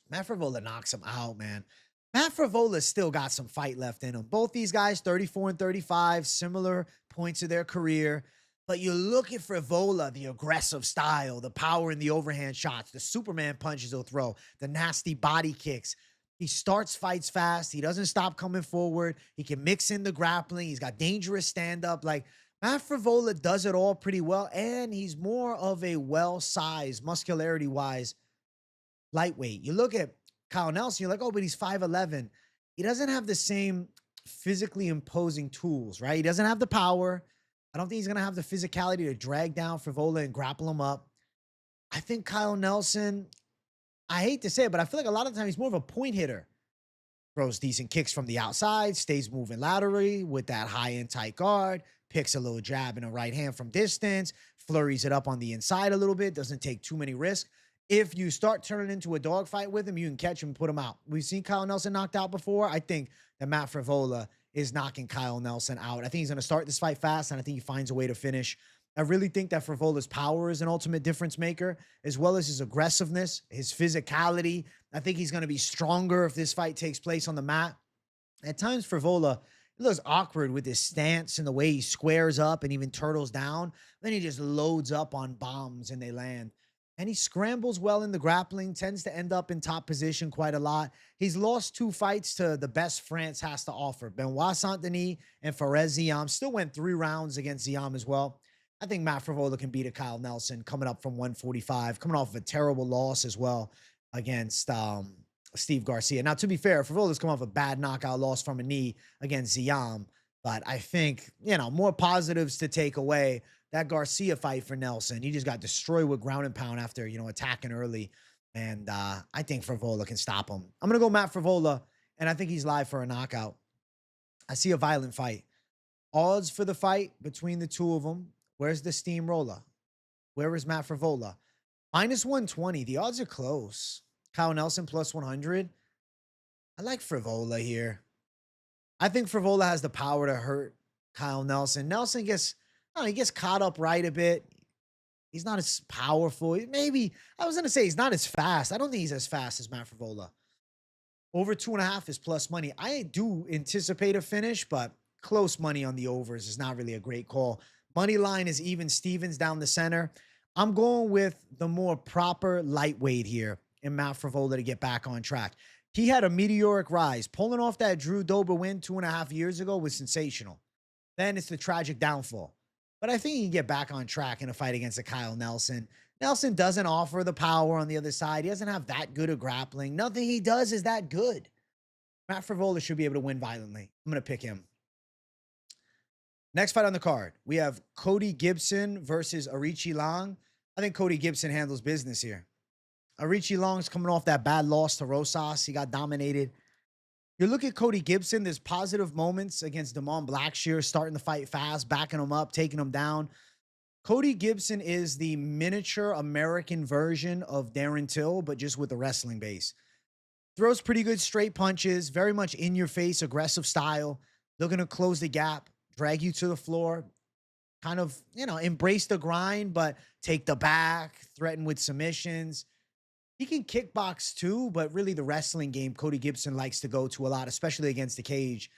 Matt Frevola knocks him out, man. Matt Frevola still got some fight left in him. Both these guys, 34 and 35, similar points of their career. But you look at Frevola, the aggressive style, the power in the overhand shots, the Superman punches he'll throw, the nasty body kicks. He starts fights fast. He doesn't stop coming forward. He can mix in the grappling. He's got dangerous stand-up. Like, Matt Frevola does it all pretty well, and he's more of a well-sized, muscularity-wise, lightweight. You look at Kyle Nelson, you're like, oh, but he's 5'11". He doesn't have the same physically imposing tools, right? He doesn't have the power. I don't think he's going to have the physicality to drag down Frevola and grapple him up. I think Kyle Nelson, I hate to say it, but I feel like a lot of the time he's more of a point hitter. Throws decent kicks from the outside, stays moving laterally with that high-end tight guard, picks a little jab in a right hand from distance, flurries it up on the inside a little bit, doesn't take too many risks. If you start turning into a dogfight with him, you can catch him and put him out. We've seen Kyle Nelson knocked out before. I think that Matt Frevola is knocking Kyle Nelson out. I think he's going to start this fight fast, and I think he finds a way to finish. I really think that Frevola's power is an ultimate difference maker, as well as his aggressiveness, his physicality. I think he's going to be stronger if this fight takes place on the mat. At times, Frevola, it looks awkward with his stance and the way he squares up and even turtles down. Then he just loads up on bombs and they land. And he scrambles well in the grappling, tends to end up in top position quite a lot. He's lost 2 fights to the best France has to offer. Benoit Saint-Denis and Fares Ziam. Still went 3 rounds against Ziam as well. I think Matt Frevola can beat a Kyle Nelson coming up from 145, coming off of a terrible loss as well against Steve Garcia. Now, to be fair, Frevola's come off a bad knockout loss from a knee against Ziam. But I think, you know, more positives to take away. That Garcia fight for Nelson, he just got destroyed with ground and pound after, you know, attacking early. And I think Frevola can stop him. I'm going to go Matt Frevola, and I think he's live for a knockout. I see a violent fight. Odds for the fight between the two of them. Where's the steamroller? Where is Matt Frevola? Minus 120. The odds are close. Kyle Nelson plus 100. I like Frevola here. I think Frevola has the power to hurt Kyle Nelson. Nelson gets... he gets caught up right a bit. He's not as powerful. Maybe, I was going to say he's not as fast. I don't think he's as fast as Matt Frevola. Over 2.5 is plus money. I do anticipate a finish, but close money on the overs is not really a great call. Money line is even Stevens down the center. I'm going with the more proper lightweight here in Matt Frevola to get back on track. He had a meteoric rise. Pulling off that Drew Dober win 2.5 years ago was sensational. Then it's the tragic downfall. But I think he can get back on track in a fight against a Kyle Nelson. Nelson doesn't offer the power on the other side. He doesn't have that good of grappling. Nothing he does is that good. Matt Frevola should be able to win violently. I'm going to pick him. Next fight on the card, we have Cody Gibson versus Aoriqileng. I think Cody Gibson handles business here. Aoriqileng's coming off that bad loss to Rosas. He got dominated. You look at Cody Gibson, there's positive moments against Damon Blackshear, starting the fight fast, backing him up, taking him down. Cody Gibson is the miniature American version of Darren Till, but just with a wrestling base. Throws pretty good straight punches, very much in-your-face, aggressive style, looking to close the gap, drag you to the floor, kind of, you know, embrace the grind, but take the back, threaten with submissions. He can kickbox too, but really the wrestling game Cody Gibson likes to go to a lot, especially against the cage.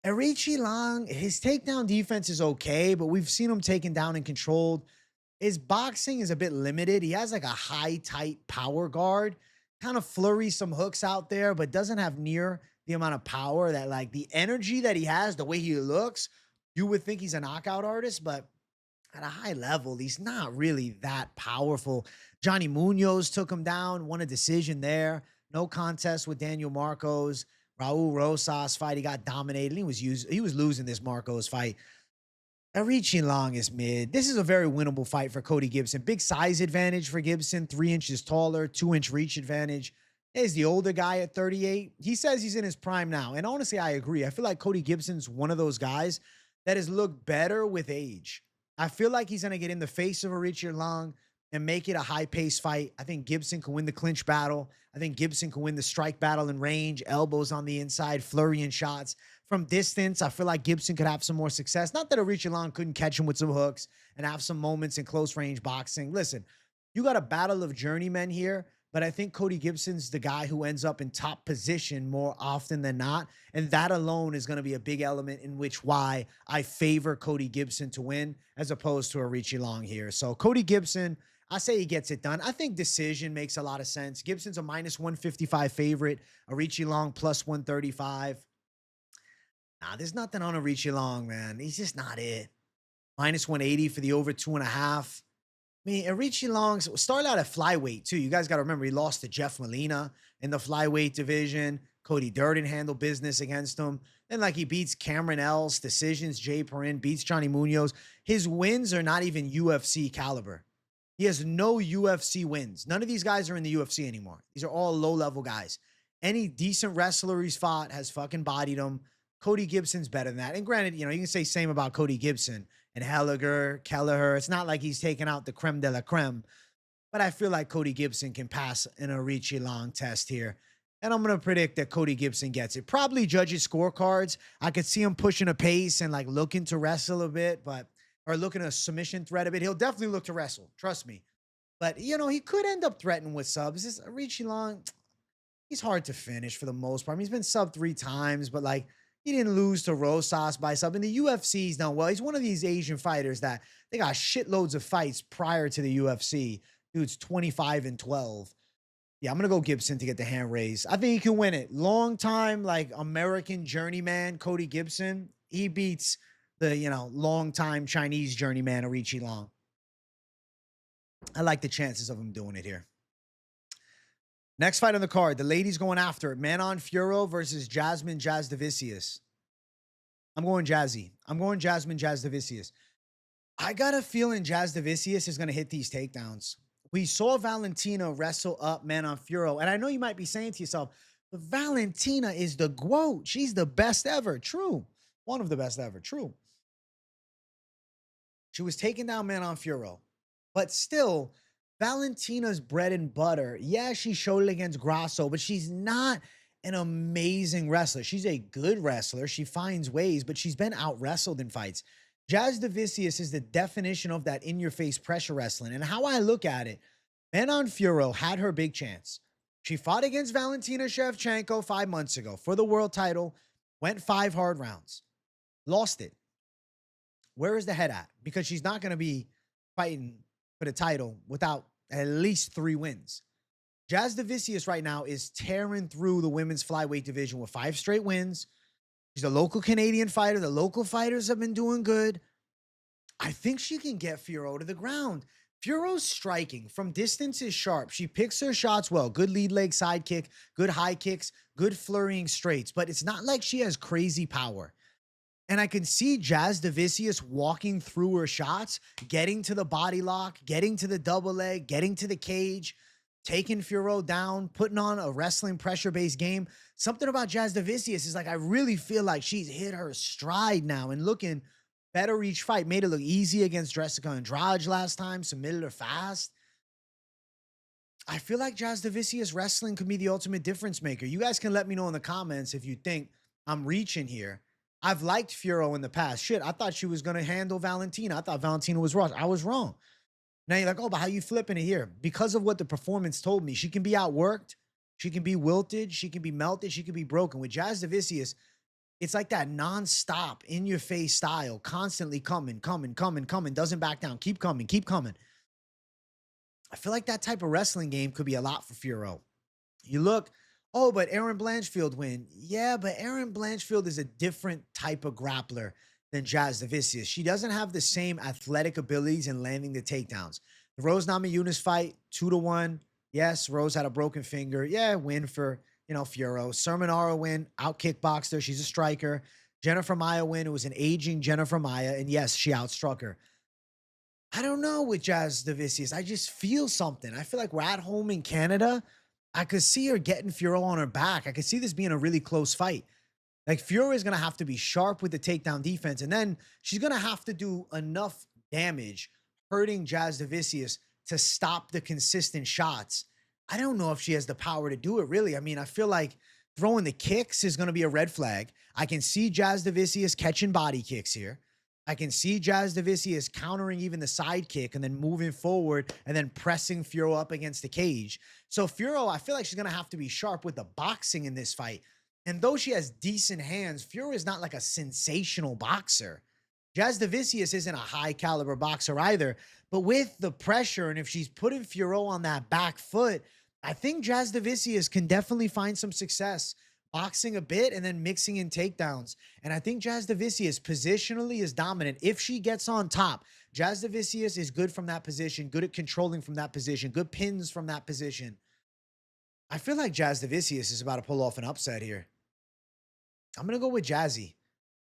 Aoriqileng, his takedown defense is okay, but we've seen him taken down and controlled. His boxing is a bit limited. He has like a high, tight power guard, kind of flurries some hooks out there, but doesn't have near the amount of power that, like, the energy that he has, the way he looks, you would think he's a knockout artist, but at a high level, he's not really that powerful. Johnny Munoz took him down, won a decision there. No contest with Daniel Marcos. Raul Rosas fight, he got dominated. He was losing this Marcos fight. Aoriqileng is mid. This is a very winnable fight for Cody Gibson. Big size advantage for Gibson, 3 inches taller, 2-inch reach advantage. Is the older guy at 38. He says he's in his prime now. And honestly, I agree. I feel like Cody Gibson's one of those guys that has looked better with age. I feel like he's going to get in the face of Aoriqileng and make it a high-paced fight. I think Gibson can win the clinch battle. I think Gibson can win the strike battle in range, elbows on the inside, flurry and shots. From distance, I feel like Gibson could have some more success. Not that Aoriqileng couldn't catch him with some hooks and have some moments in close range boxing. Listen, you got a battle of journeymen here, but I think Cody Gibson's the guy who ends up in top position more often than not. And that alone is going to be a big element in which why I favor Cody Gibson to win as opposed to Aoriqileng here. So Cody Gibson, I say he gets it done. I think decision makes a lot of sense. Gibson's a -155 favorite. Aoriqileng +135. Nah, there's nothing on Aoriqileng, man. He's just not it. -180 for the over 2.5. I mean, Aoriqileng started out at flyweight, too. You guys got to remember, he lost to Jeff Molina in the flyweight division. Cody Djorden handled business against him. Then, like, he beats Cameron Else, decisions, Jay Perrin, beats Johnny Munoz. His wins are not even UFC caliber. He has no UFC wins. None of these guys are in the UFC anymore. These are all low-level guys. Any decent wrestler he's fought has fucking bodied him. Cody Gibson's better than that. And granted, you know, you can say same about Cody Gibson and Helliger, Kelleher. It's not like he's taking out the creme de la creme, but I feel like Cody Gibson can pass an Aoriqileng test here. And I'm going to predict that Cody Gibson gets it. Probably judges scorecards. I could see him pushing a pace and like looking to wrestle a bit, or looking a submission threat a bit. He'll definitely look to wrestle. Trust me. But, you know, he could end up threatening with subs. This Aoriqileng, he's hard to finish for the most part. I mean, he's been sub 3 times, but like, he didn't lose to Rosas by sub. In the UFC, he's done well. He's one of these Asian fighters that they got shitloads of fights prior to the UFC. Dude's 25-12. Yeah, I'm going to go Gibson to get the hand raised. I think he can win it. Long time, like, American journeyman Cody Gibson. He beats the, you know, long time Chinese journeyman Aoriqileng. I like the chances of him doing it here. Next fight on the card, the ladies going after it. Manon Fiorot versus Jasmine Jasudavicius. I'm going Jazzy. I'm going Jasmine Jasudavicius. I got a feeling Jasudavicius is going to hit these takedowns. We saw Valentina wrestle up Manon Fiorot, and I know you might be saying to yourself, but Valentina is the GOAT. She's the best ever. True. One of the best ever. True. She was taking down Manon Fiorot, but still, Valentina's bread and butter. Yeah, she showed it against Grasso, but she's not an amazing wrestler. She's a good wrestler. She finds ways, but she's been out-wrestled in fights. Jasudavicius is the definition of that in-your-face pressure wrestling. And how I look at it, Manon Fiorot had her big chance. She fought against Valentina Shevchenko 5 months ago for the world title, went 5 hard rounds, lost it. Where is the head at? Because she's not going to be fighting for the title without at least 3 wins. Jasudavicius right now is tearing through the women's flyweight division with 5 straight wins. She's a local Canadian fighter. The local fighters have been doing good. I think she can get Fiorot to the ground. Fiorot's striking from distance is sharp. She picks her shots well. Good lead leg side kick, good high kicks, good flurrying straights. But it's not like she has crazy power. And I can see Jasudavicius walking through her shots, getting to the body lock, getting to the double leg, getting to the cage, taking Fiorot down, putting on a wrestling pressure-based game. Something about Jasudavicius is like, I really feel like she's hit her stride now and looking better each fight. Made it look easy against Jessica Andrade last time, submitted her fast. I feel like Jasudavicius wrestling could be the ultimate difference maker. You guys can let me know in the comments if you think I'm reaching here. I've liked Fiorot in the past. Shit, I thought she was going to handle Valentina. I thought Valentina was raw. I was wrong. Now you're like, oh, but how you flipping it here? Because of what the performance told me. She can be outworked. She can be wilted. She can be melted. She can be broken. With Jasudavicius, it's like that nonstop, in-your-face style, constantly coming, doesn't back down. Keep coming, keep coming. I feel like that type of wrestling game could be a lot for Fiorot. You look, oh, but Erin Blanchfield win. Yeah, but Erin Blanchfield is a different type of grappler than Jasudavicius. She doesn't have the same athletic abilities in landing the takedowns. The Rose Namajunas fight, 2-1. Yes, Rose had a broken finger. Yeah, win for, Fiorot. Sermonara win, out kickboxed her. She's a striker. Jennifer Maia win. It was an aging Jennifer Maia. And yes, she outstruck her. I don't know with Jasudavicius. I just feel something. I feel like we're at home in Canada. I could see her getting Fiorot on her back. I could see this being a really close fight. Like Fiorot is going to have to be sharp with the takedown defense. And then she's going to have to do enough damage hurting Jasudavicius to stop the consistent shots. I don't know if she has the power to do it, really. I mean, I feel like throwing the kicks is going to be a red flag. I can see Jasudavicius catching body kicks here. I can see Jasudavicius countering even the side kick and then moving forward and then pressing Fiorot up against the cage. So Fiorot, I feel like she's going to have to be sharp with the boxing in this fight. And though she has decent hands, Fiorot is not like a sensational boxer. Jasudavicius isn't a high caliber boxer either. But with the pressure, and if she's putting Fiorot on that back foot, I think Jasudavicius can definitely find some success boxing a bit and then mixing in takedowns. And I think Jasudavicius positionally is dominant. If she gets on top, Jasudavicius is good from that position, good at controlling from that position, good pins from that position. I feel like Jasudavicius is about to pull off an upset here. I'm going to go with Jazzy.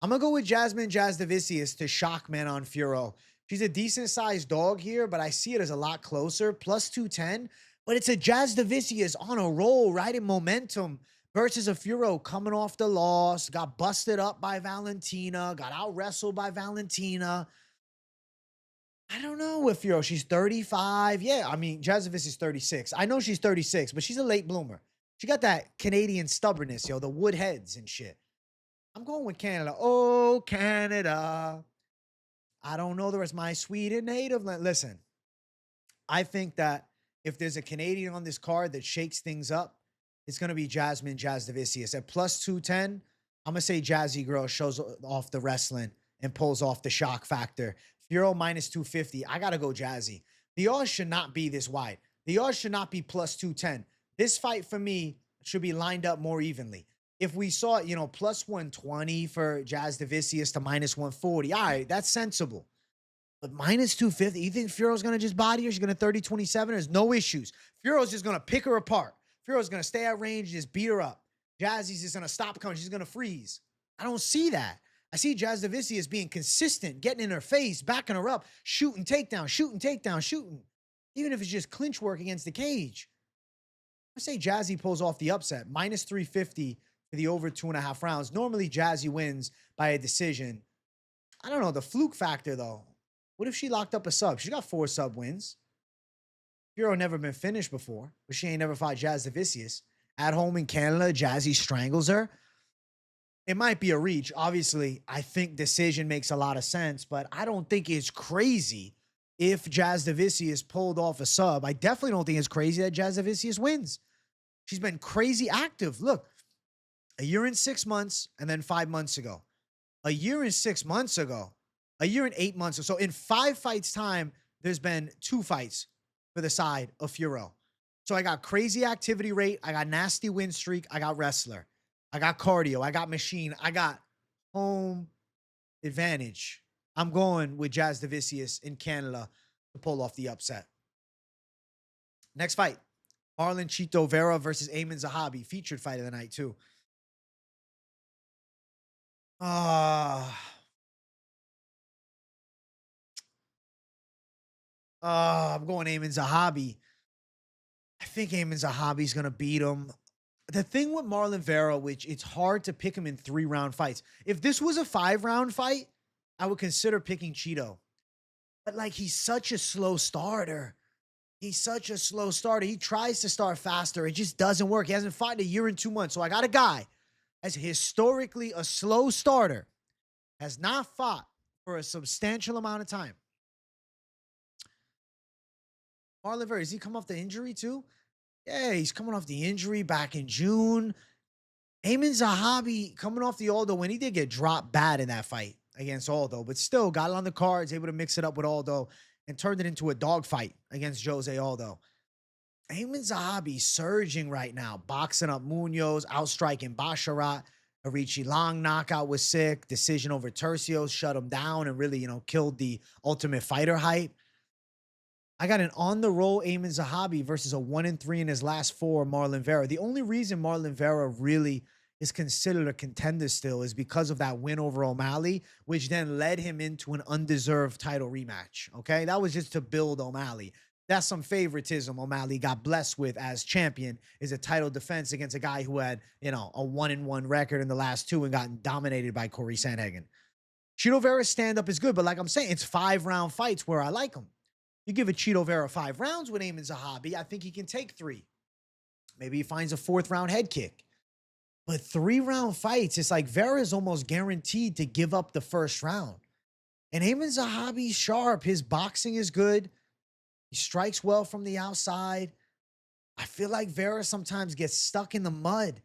I'm going to go with Jasmine Jasudavicius to shock Manon Fiorot. She's a decent-sized dog here, but I see it as a lot closer. Plus 210. But it's a Jasudavicius on a roll, right in momentum, versus a Fiorot coming off the loss, got busted up by Valentina, got out-wrestled by Valentina. I don't know if Fiorot, she's 35. Yeah, I mean, Jasudavicius is 36. I know she's 36, but she's a late bloomer. She got that Canadian stubbornness, the wood heads and shit. I'm going with Canada. Oh, Canada. I don't know the rest. My Sweden native. Listen, I think that if there's a Canadian on this card that shakes things up, it's going to be Jasmine Jasudavicius. At plus 210, I'm going to say Jazzy Girl shows off the wrestling and pulls off the shock factor. Fiorot minus 250. I got to go Jazzy. The odds should not be this wide. The odds should not be plus 210. This fight for me should be lined up more evenly. If we saw, plus 120 for Jasudavicius to minus 140, all right, that's sensible. But minus 250, you think Fiorot's going to just body her? She's going to 30-27? There's no issues. Fiorot's just going to pick her apart. Fiorot's going to stay at range and just beat her up. Jazzy's just going to stop coming. She's going to freeze. I don't see that. I see Jasudavicius being consistent, getting in her face, backing her up, shooting takedown, shooting. Even if it's just clinch work against the cage. I say Jazzy pulls off the upset. Minus 350 for the over 2.5 rounds. Normally, Jazzy wins by a decision. I don't know. The fluke factor, though. What if she locked up a sub? She got 4 sub wins. Fiorot never been finished before, but she ain't never fought Jasudavicius. At home in Canada, Jazzy strangles her. It might be a reach. Obviously, I think decision makes a lot of sense, but I don't think it's crazy if Jasudavicius pulled off a sub. I definitely don't think it's crazy that Jasudavicius wins. She's been crazy active. Look, a year and 6 months, and then 5 months ago. A year and 6 months ago. A year and 8 months. So in 5 fights time, there's been 2 fights for the side of Fiorot. So I got crazy activity rate. I got nasty win streak. I got wrestler. I got cardio. I got machine. I got home advantage. I'm going with Jasudavicius in Canada to pull off the upset. Next fight. Marlon Chito Vera versus Aiemann Zahabi. Featured fight of the night, too. I'm going Aiemann Zahabi. I think Aiemann Zahabi is going to beat him. The thing with Marlon Vera, which it's hard to pick him in 3-round fights. If this was a 5-round fight, I would consider picking Chito. But, he's such a slow starter. He tries to start faster. It just doesn't work. He hasn't fought in a year and 2 months. So I got a guy as historically a slow starter, has not fought for a substantial amount of time. Marlon Vera, is he come off the injury too? Yeah, he's coming off the injury back in June. Aiemann Zahabi coming off the Aldo win. He did get dropped bad in that fight against Aldo, but still got it on the cards, able to mix it up with Aldo and turned it into a dogfight against Jose Aldo. Aiemann Zahabi surging right now, boxing up Munoz, outstriking Basharat. Aoriqileng knockout was sick. Decision over Tercios shut him down and really, killed the Ultimate Fighter hype. I got an on-the-roll Aiemann Zahabi versus a 1-3 in his last 4 Marlon Vera. The only reason Marlon Vera really is considered a contender still is because of that win over O'Malley, which then led him into an undeserved title rematch. Okay, that was just to build O'Malley. That's some favoritism O'Malley got blessed with as champion, is a title defense against a guy who had, a 1-1 record in the last 2 and gotten dominated by Corey Sandhagen. Chito Vera's stand-up is good, but like I'm saying, it's 5-round fights where I like him. You give a Chito Vera 5 rounds with Aiemann Zahabi, I think he can take 3. Maybe he finds a 4th-round head kick. But 3-round fights, it's like Vera is almost guaranteed to give up the first round. And Aiemann Zahabi's sharp. His boxing is good. He strikes well from the outside. I feel like Vera sometimes gets stuck in the mud.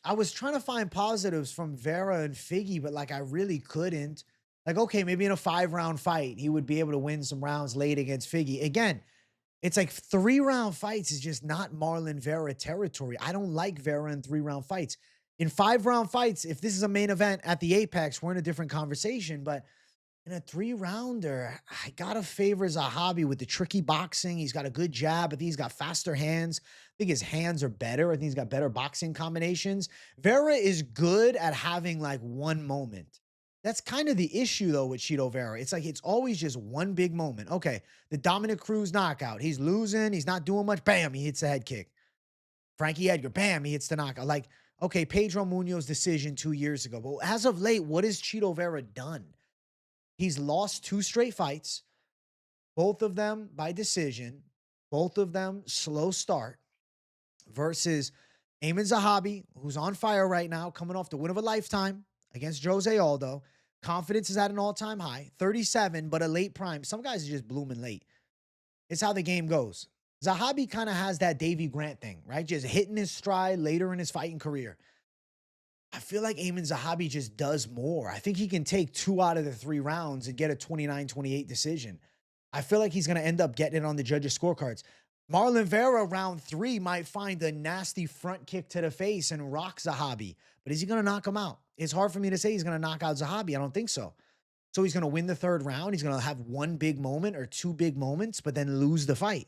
I was trying to find positives from Vera and Figgy, but like I really couldn't. Like, okay, maybe in a 5-round fight, he would be able to win some rounds late against Figgy. Again, it's like 3-round fights is just not Marlon Vera territory. I don't like Vera in 3-round fights. In 5-round fights, if this is a main event at the Apex, we're in a different conversation. But in a 3-rounder, I gotta favor Zahabi with the tricky boxing. He's got a good jab. I think he's got faster hands. I think his hands are better. I think he's got better boxing combinations. Vera is good at having like one moment. That's kind of the issue, though, with Chito Vera. It's like it's always just one big moment. Okay, the Dominic Cruz knockout. He's losing. He's not doing much. Bam, he hits the head kick. Frankie Edgar, bam, he hits the knockout. Like, okay, Pedro Munoz's decision 2 years ago. But as of late, what has Chito Vera done? He's lost 2 straight fights, both of them by decision, both of them slow start, versus Aiemann Zahabi, who's on fire right now, coming off the win of a lifetime against Jose Aldo. Confidence is at an all-time high, 37, but a late prime. Some guys are just blooming late. It's how the game goes. Zahabi kind of has that Davey Grant thing, right? Just hitting his stride later in his fighting career. I feel like Aiemann Zahabi just does more. I think he can take 2 out of the 3 rounds and get a 29-28 decision. I feel like he's going to end up getting it on the judges' scorecards. Marlon Vera, round 3, might find a nasty front kick to the face and rock Zahabi. But is he going to knock him out? It's hard for me to say he's going to knock out Zahabi. I don't think so. So he's going to win the 3rd round. He's going to have 1 big moment or 2 big moments, but then lose the fight.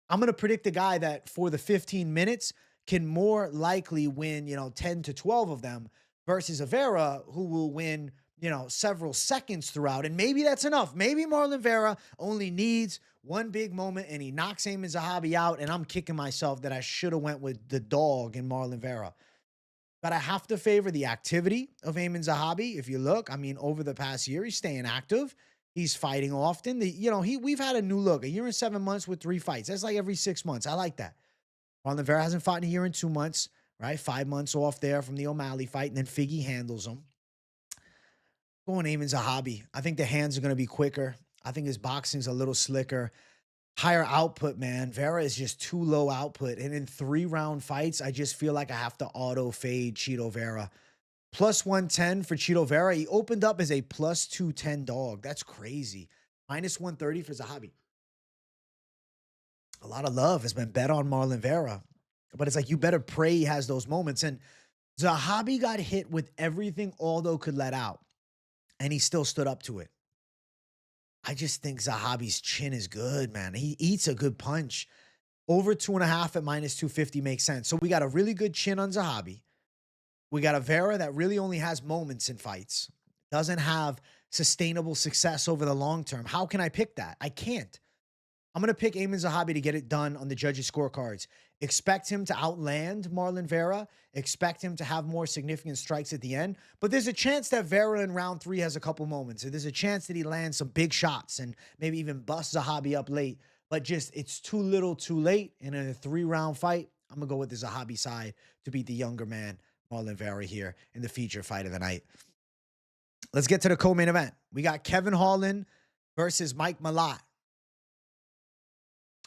I'm going to predict a guy that for the 15 minutes can more likely win, 10 to 12 of them versus a Vera who will win, several seconds throughout. And maybe that's enough. Maybe Marlon Vera only needs 1 big moment and he knocks Aiemann Zahabi out, and I'm kicking myself that I should have went with the dog in Marlon Vera. But I have to favor the activity of Aiemann Zahabi. If you look, over the past year, he's staying active. He's fighting often. We've had a new look. 1 year and 7 months with 3 fights. That's like every 6 months. I like that. Marlon Vera hasn't fought in 1 year and 2 months, right? 5 months off there from the O'Malley fight, and then Figgy handles him. Going Aiemann Zahabi. I think the hands are going to be quicker. I think his boxing's a little slicker. Higher output, man. Vera is just too low output. And in 3-round fights, I just feel like I have to auto fade Chito Vera. Plus 110 for Chito Vera. He opened up as a plus 210 dog. That's crazy. Minus 130 for Zahabi. A lot of love has been bet on Marlon Vera. But it's like you better pray he has those moments. And Zahabi got hit with everything Aldo could let out. And he still stood up to it. I just think Zahabi's chin is good, man. He eats a good punch. Over 2.5 at minus 250 makes sense. So we got a really good chin on Zahabi. We got a Vera that really only has moments in fights. Doesn't have sustainable success over the long term. How can I pick that? I can't. I'm going to pick Aiemann Zahabi to get it done on the judges' scorecards. Expect him to outland Marlon Vera. Expect him to have more significant strikes at the end. But there's a chance that Vera in round 3 has a couple moments. There's a chance that he lands some big shots and maybe even busts Zahabi up late. But just, it's too little too late. And in a 3-round fight, I'm going to go with the Zahabi side to beat the younger man, Marlon Vera, here in the feature fight of the night. Let's get to the co-main event. We got Kevin Holland versus Mike Malott.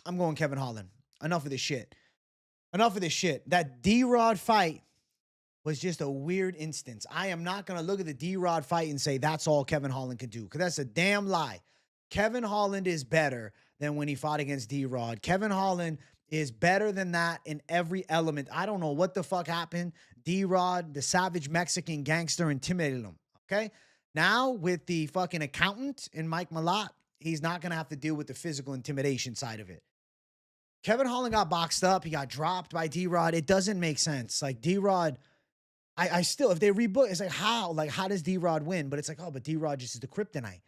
I'm going Kevin Holland. Enough of this shit. Enough of this shit. That D-Rod fight was just a weird instance. I am not going to look at the D-Rod fight and say that's all Kevin Holland can do, because that's a damn lie. Kevin Holland is better than when he fought against D-Rod. Kevin Holland is better than that in every element. I don't know what the fuck happened. D-Rod, the savage Mexican gangster, intimidated him, okay? Now, with the fucking accountant in Mike Malott, he's not going to have to deal with the physical intimidation side of it. Kevin Holland got boxed up. He got dropped by D-Rod. It doesn't make sense. Like D-Rod, I still, if they rebook, it's like, how? Like, how does D-Rod win? But it's like, oh, but D-Rod just is the kryptonite.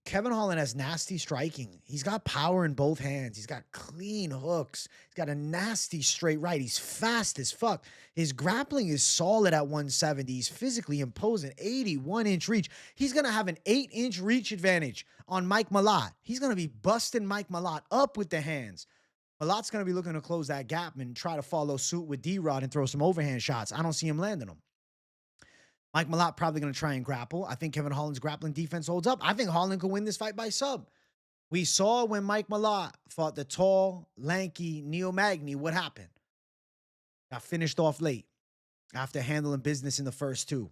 Kevin Holland has nasty striking. He's got power in both hands. He's got clean hooks. He's got a nasty straight right. He's fast as fuck. His grappling is solid at 170. He's physically imposing, 81-inch reach. He's going to have an 8-inch reach advantage on Mike Malott. He's going to be busting Mike Malott up with the hands. Malott's going to be looking to close that gap and try to follow suit with D-Rod and throw some overhand shots. I don't see him landing them. Mike Malott probably going to try and grapple. I think Kevin Holland's grappling defense holds up. I think Holland could win this fight by sub. We saw when Mike Malott fought the tall, lanky Neo Magny, what happened? Got finished off late after handling business in the first two.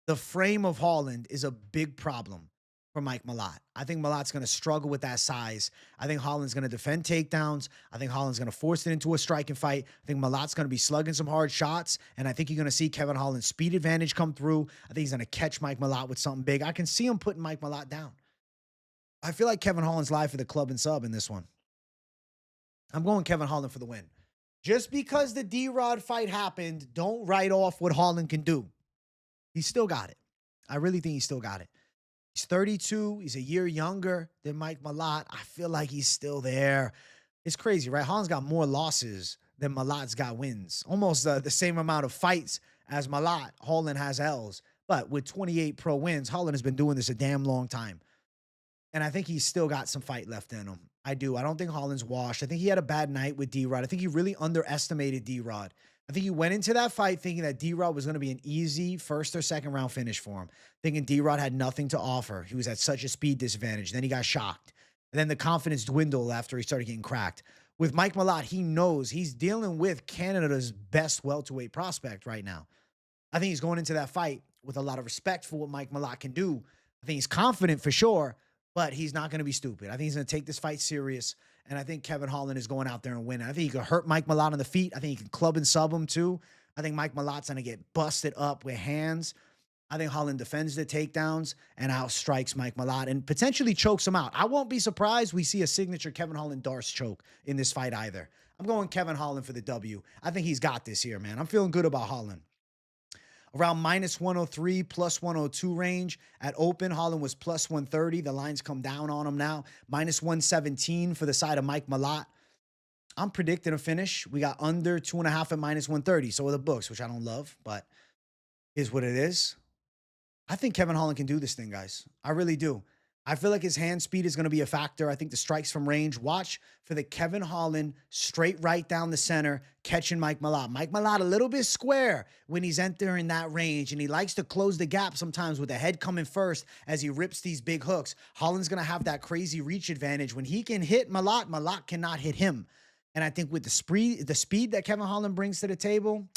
The frame of Holland is a big problem for Mike Malott. I think Malott's going to struggle with that size. I think Holland's going to defend takedowns. I think Holland's going to force it into a striking fight. I think Malott's going to be slugging some hard shots, and I think you're going to see Kevin Holland's speed advantage come through. I think he's going to catch Mike Malott with something big. I can see him putting Mike Malott down. I feel like Kevin Holland's live for the club and sub in this one. I'm going Kevin Holland for the win. Just because the D-Rod fight happened, don't write off what Holland can do. He's still got it. I really think he's still got it. He's 32. He's a year younger than Mike Malott. I feel like he's still there. It's crazy, right? Holland's got more losses than Malott's got wins. Almost the same amount of fights as Malott. Holland has L's. But with 28 pro wins, Holland has been doing this a damn long time. And I think he's still got some fight left in him. I do. I don't think Holland's washed. I think he had a bad night with D-Rod. I think he really underestimated D-Rod. I think he went into that fight thinking that D-Rod was going to be an easy first or second round finish for him, thinking D-Rod had nothing to offer. He was at such a speed disadvantage. Then he got shocked. And then the confidence dwindled after he started getting cracked. With Mike Malott, he knows he's dealing with Canada's best welterweight prospect right now. I think he's going into that fight with a lot of respect for what Mike Malott can do. I think he's confident for sure, but he's not going to be stupid. I think he's going to take this fight serious. And I think Kevin Holland is going out there and winning. I think he could hurt Mike Malott on the feet. I think he can club and sub him too. I think Mike Malott's going to get busted up with hands. I think Holland defends the takedowns and outstrikes Mike Malott and potentially chokes him out. I won't be surprised we see a signature Kevin Holland Darce choke in this fight either. I'm going Kevin Holland for the W. I think he's got this here, man. I'm feeling good about Holland. Around -103, +102 range. At open, Holland was +130. The lines come down on him now. -117 for the side of Mike Malott. I'm predicting a finish. We got under 2.5 at -130. So are the books, which I don't love, but is what it is. I think Kevin Holland can do this thing, guys. I really do. I feel like his hand speed is going to be a factor. I think the strikes from range. Watch for the Kevin Holland straight right down the center, catching Mike Malott. Mike Malott a little bit square when he's entering that range, and he likes to close the gap sometimes with the head coming first as he rips these big hooks. Holland's going to have that crazy reach advantage. When he can hit Malott, Malott cannot hit him. And I think with the speed that Kevin Holland brings to the table,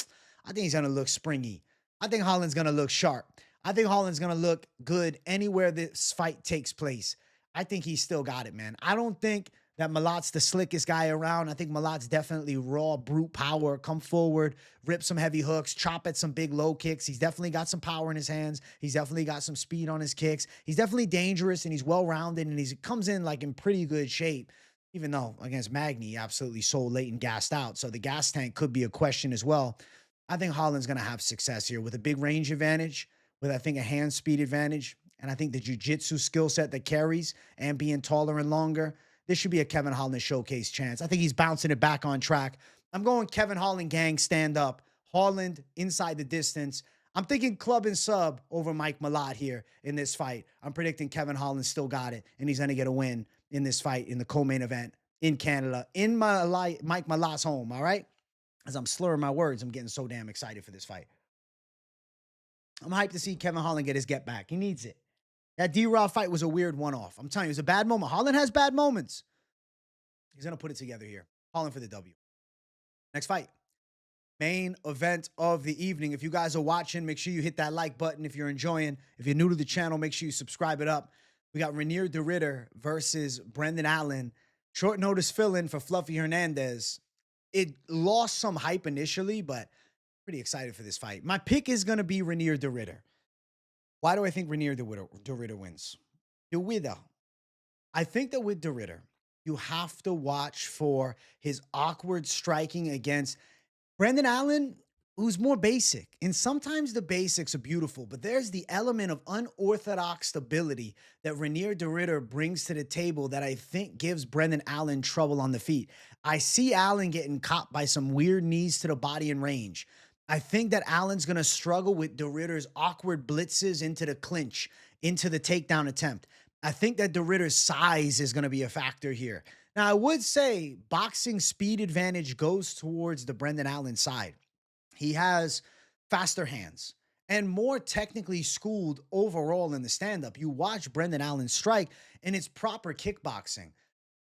I think he's going to look springy. I think Holland's going to look sharp. I think Holland's going to look good anywhere this fight takes place. I think he's still got it, man. I don't think that Malott's the slickest guy around. I think Malott's definitely raw, brute power. Come forward, rip some heavy hooks, chop at some big low kicks. He's definitely got some power in his hands. He's definitely got some speed on his kicks. He's definitely dangerous, and he's well-rounded, and he comes in like in pretty good shape, even though against Magny, he absolutely sold late and gassed out. So the gas tank could be a question as well. I think Holland's going to have success here with a big range advantage, with, I think, a hand speed advantage, and I think the jiu-jitsu skill set that carries and being taller and longer. This should be a Kevin Holland showcase chance. I think he's bouncing it back on track. I'm going Kevin Holland gang stand up. Holland inside the distance. I'm thinking club and sub over Mike Malott here in this fight. I'm predicting Kevin Holland still got it, and he's going to get a win in this fight in the co-main event in Canada, in Mike Malott's home, all right? As I'm slurring my words, I'm getting so damn excited for this fight. I'm hyped to see Kevin Holland get his get back. He needs it. That D-Rod fight was a weird one-off. I'm telling you, it was a bad moment. Holland has bad moments. He's going to put it together here. Holland for the W. Next fight. Main event of the evening. If you guys are watching, make sure you hit that like button if you're enjoying. If you're new to the channel, make sure you subscribe it up. We got Reinier de Ridder versus Brendan Allen. Short notice fill-in for Fluffy Hernandez. It lost some hype initially, but pretty excited for this fight. My pick is going to be Reinier de Ridder. Why do I think Reinier de Ridder wins? De Ridder. I think that with Ritter, you have to watch for his awkward striking against Brendan Allen, who's more basic. And sometimes the basics are beautiful, but there's the element of unorthodox stability that Renier de Ritter brings to the table that I think gives Brendan Allen trouble on the feet. I see Allen getting caught by some weird knees to the body and range. I think that Allen's going to struggle with de Ritter's awkward blitzes into the clinch, into the takedown attempt. I think that de Ritter's size is going to be a factor here. Now, I would say boxing speed advantage goes towards the Brendan Allen side. He has faster hands and more technically schooled overall in the stand-up. You watch Brendan Allen strike, and it's proper kickboxing.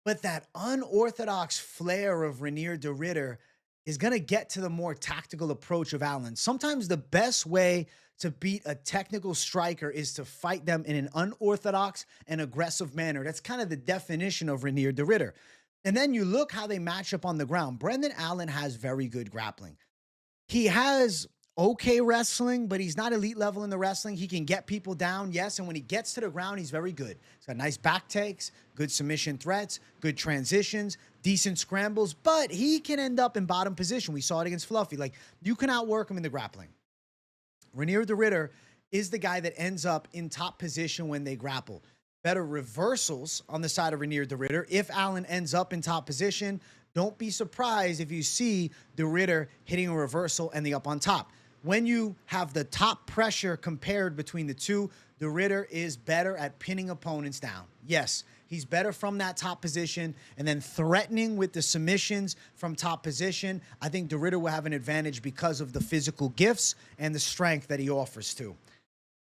But that unorthodox flair of Renier de Ritter is going to get to the more tactical approach of Allen. Sometimes the best way to beat a technical striker is to fight them in an unorthodox and aggressive manner. That's kind of the definition of Renier de Ritter. And then you look how they match up on the ground. Brendan Allen has very good grappling. He has okay wrestling, but he's not elite level in the wrestling. He can get people down, yes, and when he gets to the ground, he's very good. He's got nice back takes, good submission threats, good transitions, decent scrambles, but he can end up in bottom position. We saw it against Fluffy. Like, you can outwork him in the grappling. Renier de Ritter is the guy that ends up in top position when they grapple. Better reversals on the side of Renier de Ritter. If Allen ends up in top position, don't be surprised if you see de Ritter hitting a reversal, ending up on top. When you have the top pressure compared between the two, de Ritter is better at pinning opponents down. Yes, he's better from that top position and then threatening with the submissions from top position. I think de Ritter will have an advantage because of the physical gifts and the strength that he offers too.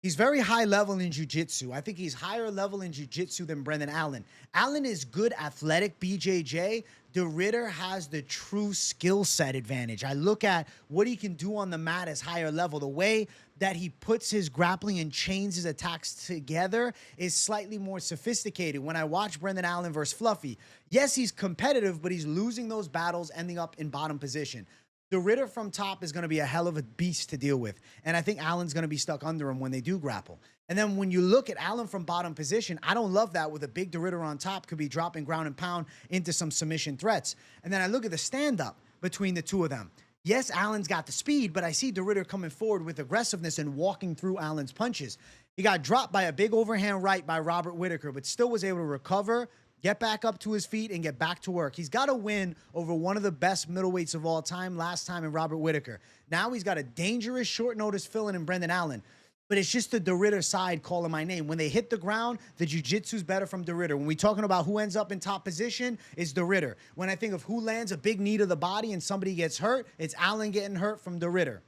He's very high level in jiu-jitsu. I think he's higher level in jiu-jitsu than Brendan Allen. Allen is good athletic BJJ. De Ritter has the true skill set advantage. I look at what he can do on the mat as higher level. The way that he puts his grappling and chains his attacks together is slightly more sophisticated. When I watch Brendan Allen versus Fluffy, yes, he's competitive, but he's losing those battles, ending up in bottom position. De Ritter from top is going to be a hell of a beast to deal with. And I think Allen's going to be stuck under him when they do grapple. And then when you look at Allen from bottom position, I don't love that with a big de Ritter on top, could be dropping ground and pound into some submission threats. And then I look at the stand-up between the two of them. Yes, Allen's got the speed, but I see de Ritter coming forward with aggressiveness and walking through Allen's punches. He got dropped by a big overhand right by Robert Whitaker, but still was able to recover, get back up to his feet, and get back to work. He's got a win over one of the best middleweights of all time last time in Robert Whitaker. Now he's got a dangerous short notice fill-in in Brendan Allen. But it's just the de Ritter side calling my name. When they hit the ground, the jiu-jitsu's better from de Ritter. When we're talking about who ends up in top position, it's de Ritter. When I think of who lands a big knee to the body and somebody gets hurt, it's Allen getting hurt from de Ritter.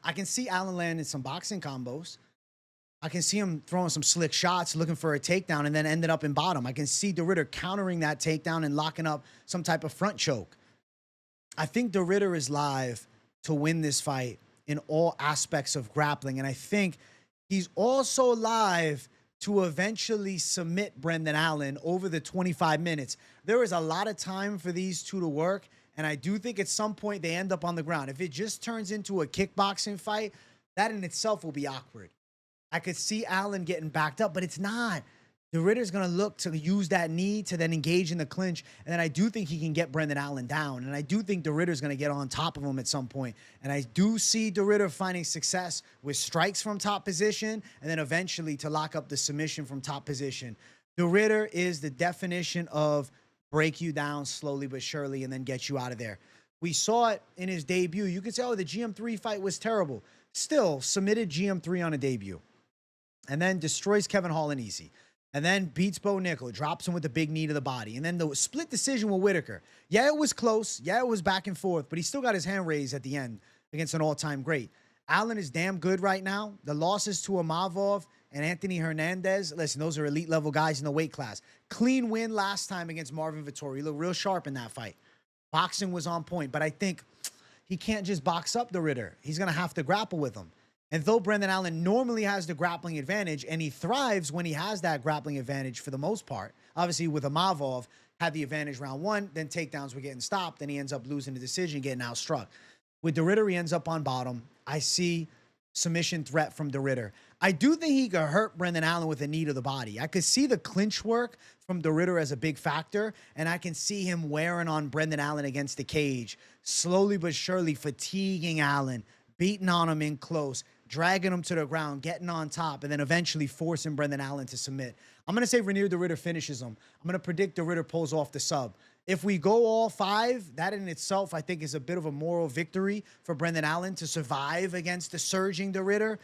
I can see Allen landing some boxing combos. I can see him throwing some slick shots, looking for a takedown, and then ended up in bottom. I can see de Ritter countering that takedown and locking up some type of front choke. I think de Ritter is live to win this fight in all aspects of grappling, and I think he's also live to eventually submit Brendan Allen over the 25 minutes. There is a lot of time for these two to work, and I do think at some point they end up on the ground. If it just turns into a kickboxing fight, that in itself will be awkward. I could see Allen getting backed up, but it's not. De Ritter's going to look to use that knee to then engage in the clinch, and then I do think he can get Brendan Allen down, and I do think de Ritter's going to get on top of him at some point, and I do see de Ritter finding success with strikes from top position, and then eventually to lock up the submission from top position. De Ritter is the definition of break you down slowly but surely and then get you out of there. We saw it in his debut. You could say, oh, the GM3 fight was terrible. Still, submitted GM3 on a debut. And then destroys Kevin Holland easy. And then beats Bo Nickel, drops him with a big knee to the body. And then the split decision with Whitaker. Yeah, it was close. Yeah, it was back and forth. But he still got his hand raised at the end against an all-time great. Allen is damn good right now. The losses to Amavov and Anthony Hernandez, listen, those are elite-level guys in the weight class. Clean win last time against Marvin Vettori. He looked real sharp in that fight. Boxing was on point. But I think he can't just box up the Ritter. He's going to have to grapple with him. And though Brendan Allen normally has the grappling advantage, and he thrives when he has that grappling advantage for the most part, obviously with Amavov, had the advantage round one, then takedowns were getting stopped, then he ends up losing the decision, getting outstruck. With de Ritter, he ends up on bottom. I see submission threat from de Ritter. I do think he could hurt Brendan Allen with a knee to the body. I could see the clinch work from the Ritter as a big factor, and I can see him wearing on Brendan Allen against the cage, slowly but surely fatiguing Allen, beating on him in close, dragging him to the ground, getting on top, and then eventually forcing Brendan Allen to submit. I'm going to say Renier the Ritter finishes him. I'm going to predict the Ritter pulls off the sub. If we go all 5, that in itself, I think, is a bit of a moral victory for Brendan Allen to survive against the surging the Ritter.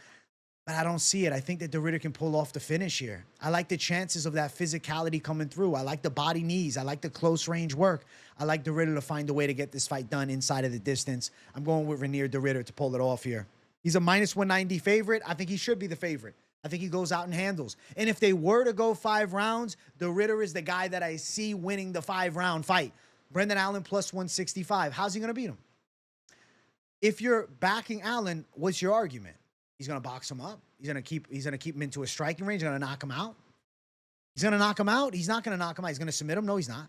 But I don't see it. I think that the Ritter can pull off the finish here. I like the chances of that physicality coming through. I like the body knees. I like the close range work. I like the Ritter to find a way to get this fight done inside of the distance. I'm going with Renier the Ritter to pull it off here. He's a minus 190 favorite. I think he should be the favorite. I think he goes out and handles. And if they were to go 5 rounds, the Ritter is the guy that I see winning the 5-round fight. Brendan Allen plus 165. How's he going to beat him? If you're backing Allen, what's your argument? He's going to box him up. He's going to keep him into a striking range. He's going to knock him out. He's going to knock him out. He's not going to knock him out. He's going to submit him. No, he's not.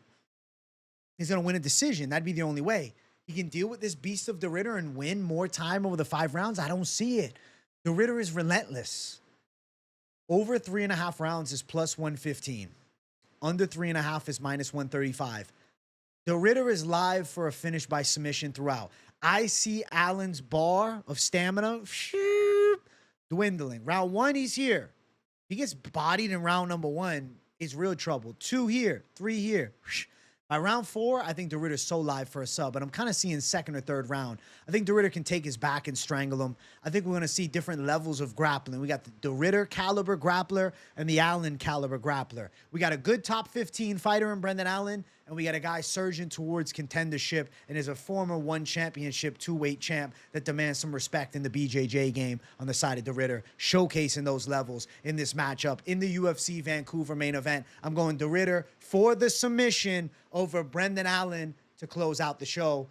He's going to win a decision. That'd be the only way. He can deal with this beast of the Ritter and win more time over the 5 rounds. I don't see it. The Ritter is relentless. Over 3.5 rounds is plus 115. Under 3.5 is minus 135. The Ritter is live for a finish by submission throughout. I see Allen's bar of stamina dwindling. Round 1, he's here. He gets bodied in round number 1, it's real trouble. 2 here, 3 here. By round 4, I think the Ritter's so live for a sub, but I'm kind of seeing 2nd or 3rd round. I think the Ritter can take his back and strangle him. I think we're going to see different levels of grappling. We got the Ritter caliber grappler and the Allen caliber grappler. We got a good top 15 fighter in Brendan Allen, and we got a guy surging towards contendership and is a former 1 championship 2-weight champ that demands some respect in the BJJ game on the side of the Ritter, showcasing those levels in this matchup. In the UFC Vancouver main event, I'm going the Ritter for the submission over Brendan Allen to close out the show.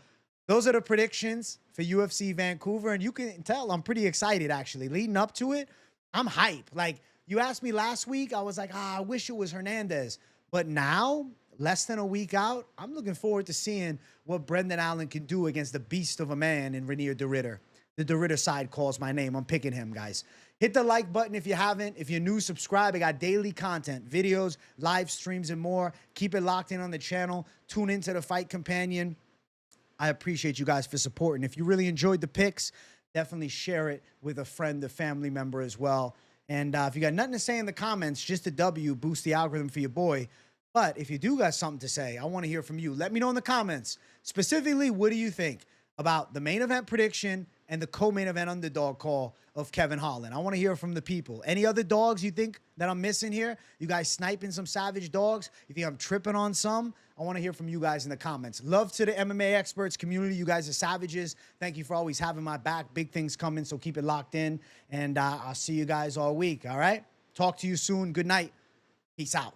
Those are the predictions for UFC Vancouver, and you can tell I'm pretty excited, actually. Leading up to it, I'm hype. Like, you asked me last week, I was like, I wish it was Hernandez. But now, less than a week out, I'm looking forward to seeing what Brendan Allen can do against the beast of a man in Renier de Ritter. The de Ritter side calls my name. I'm picking him, guys. Hit the like button if you haven't. If you're new, subscribe. I got daily content, videos, live streams, and more. Keep it locked in on the channel. Tune into the Fight Companion. I appreciate you guys for supporting. If you really enjoyed the picks, definitely share it with a friend, a family member as well. And if you got nothing to say in the comments, just a W, boost the algorithm for your boy. But if you do got something to say, I want to hear from you. Let me know in the comments. Specifically, what do you think about the main event prediction and the co-main event underdog call of Kevin Holland? I want to hear from the people. Any other dogs you think that I'm missing here? You guys sniping some savage dogs? You think I'm tripping on some? I want to hear from you guys in the comments. Love to the MMA experts community. You guys are savages. Thank you for always having my back. Big things coming, so keep it locked in. And I'll see you guys all week, all right? Talk to you soon. Good night. Peace out.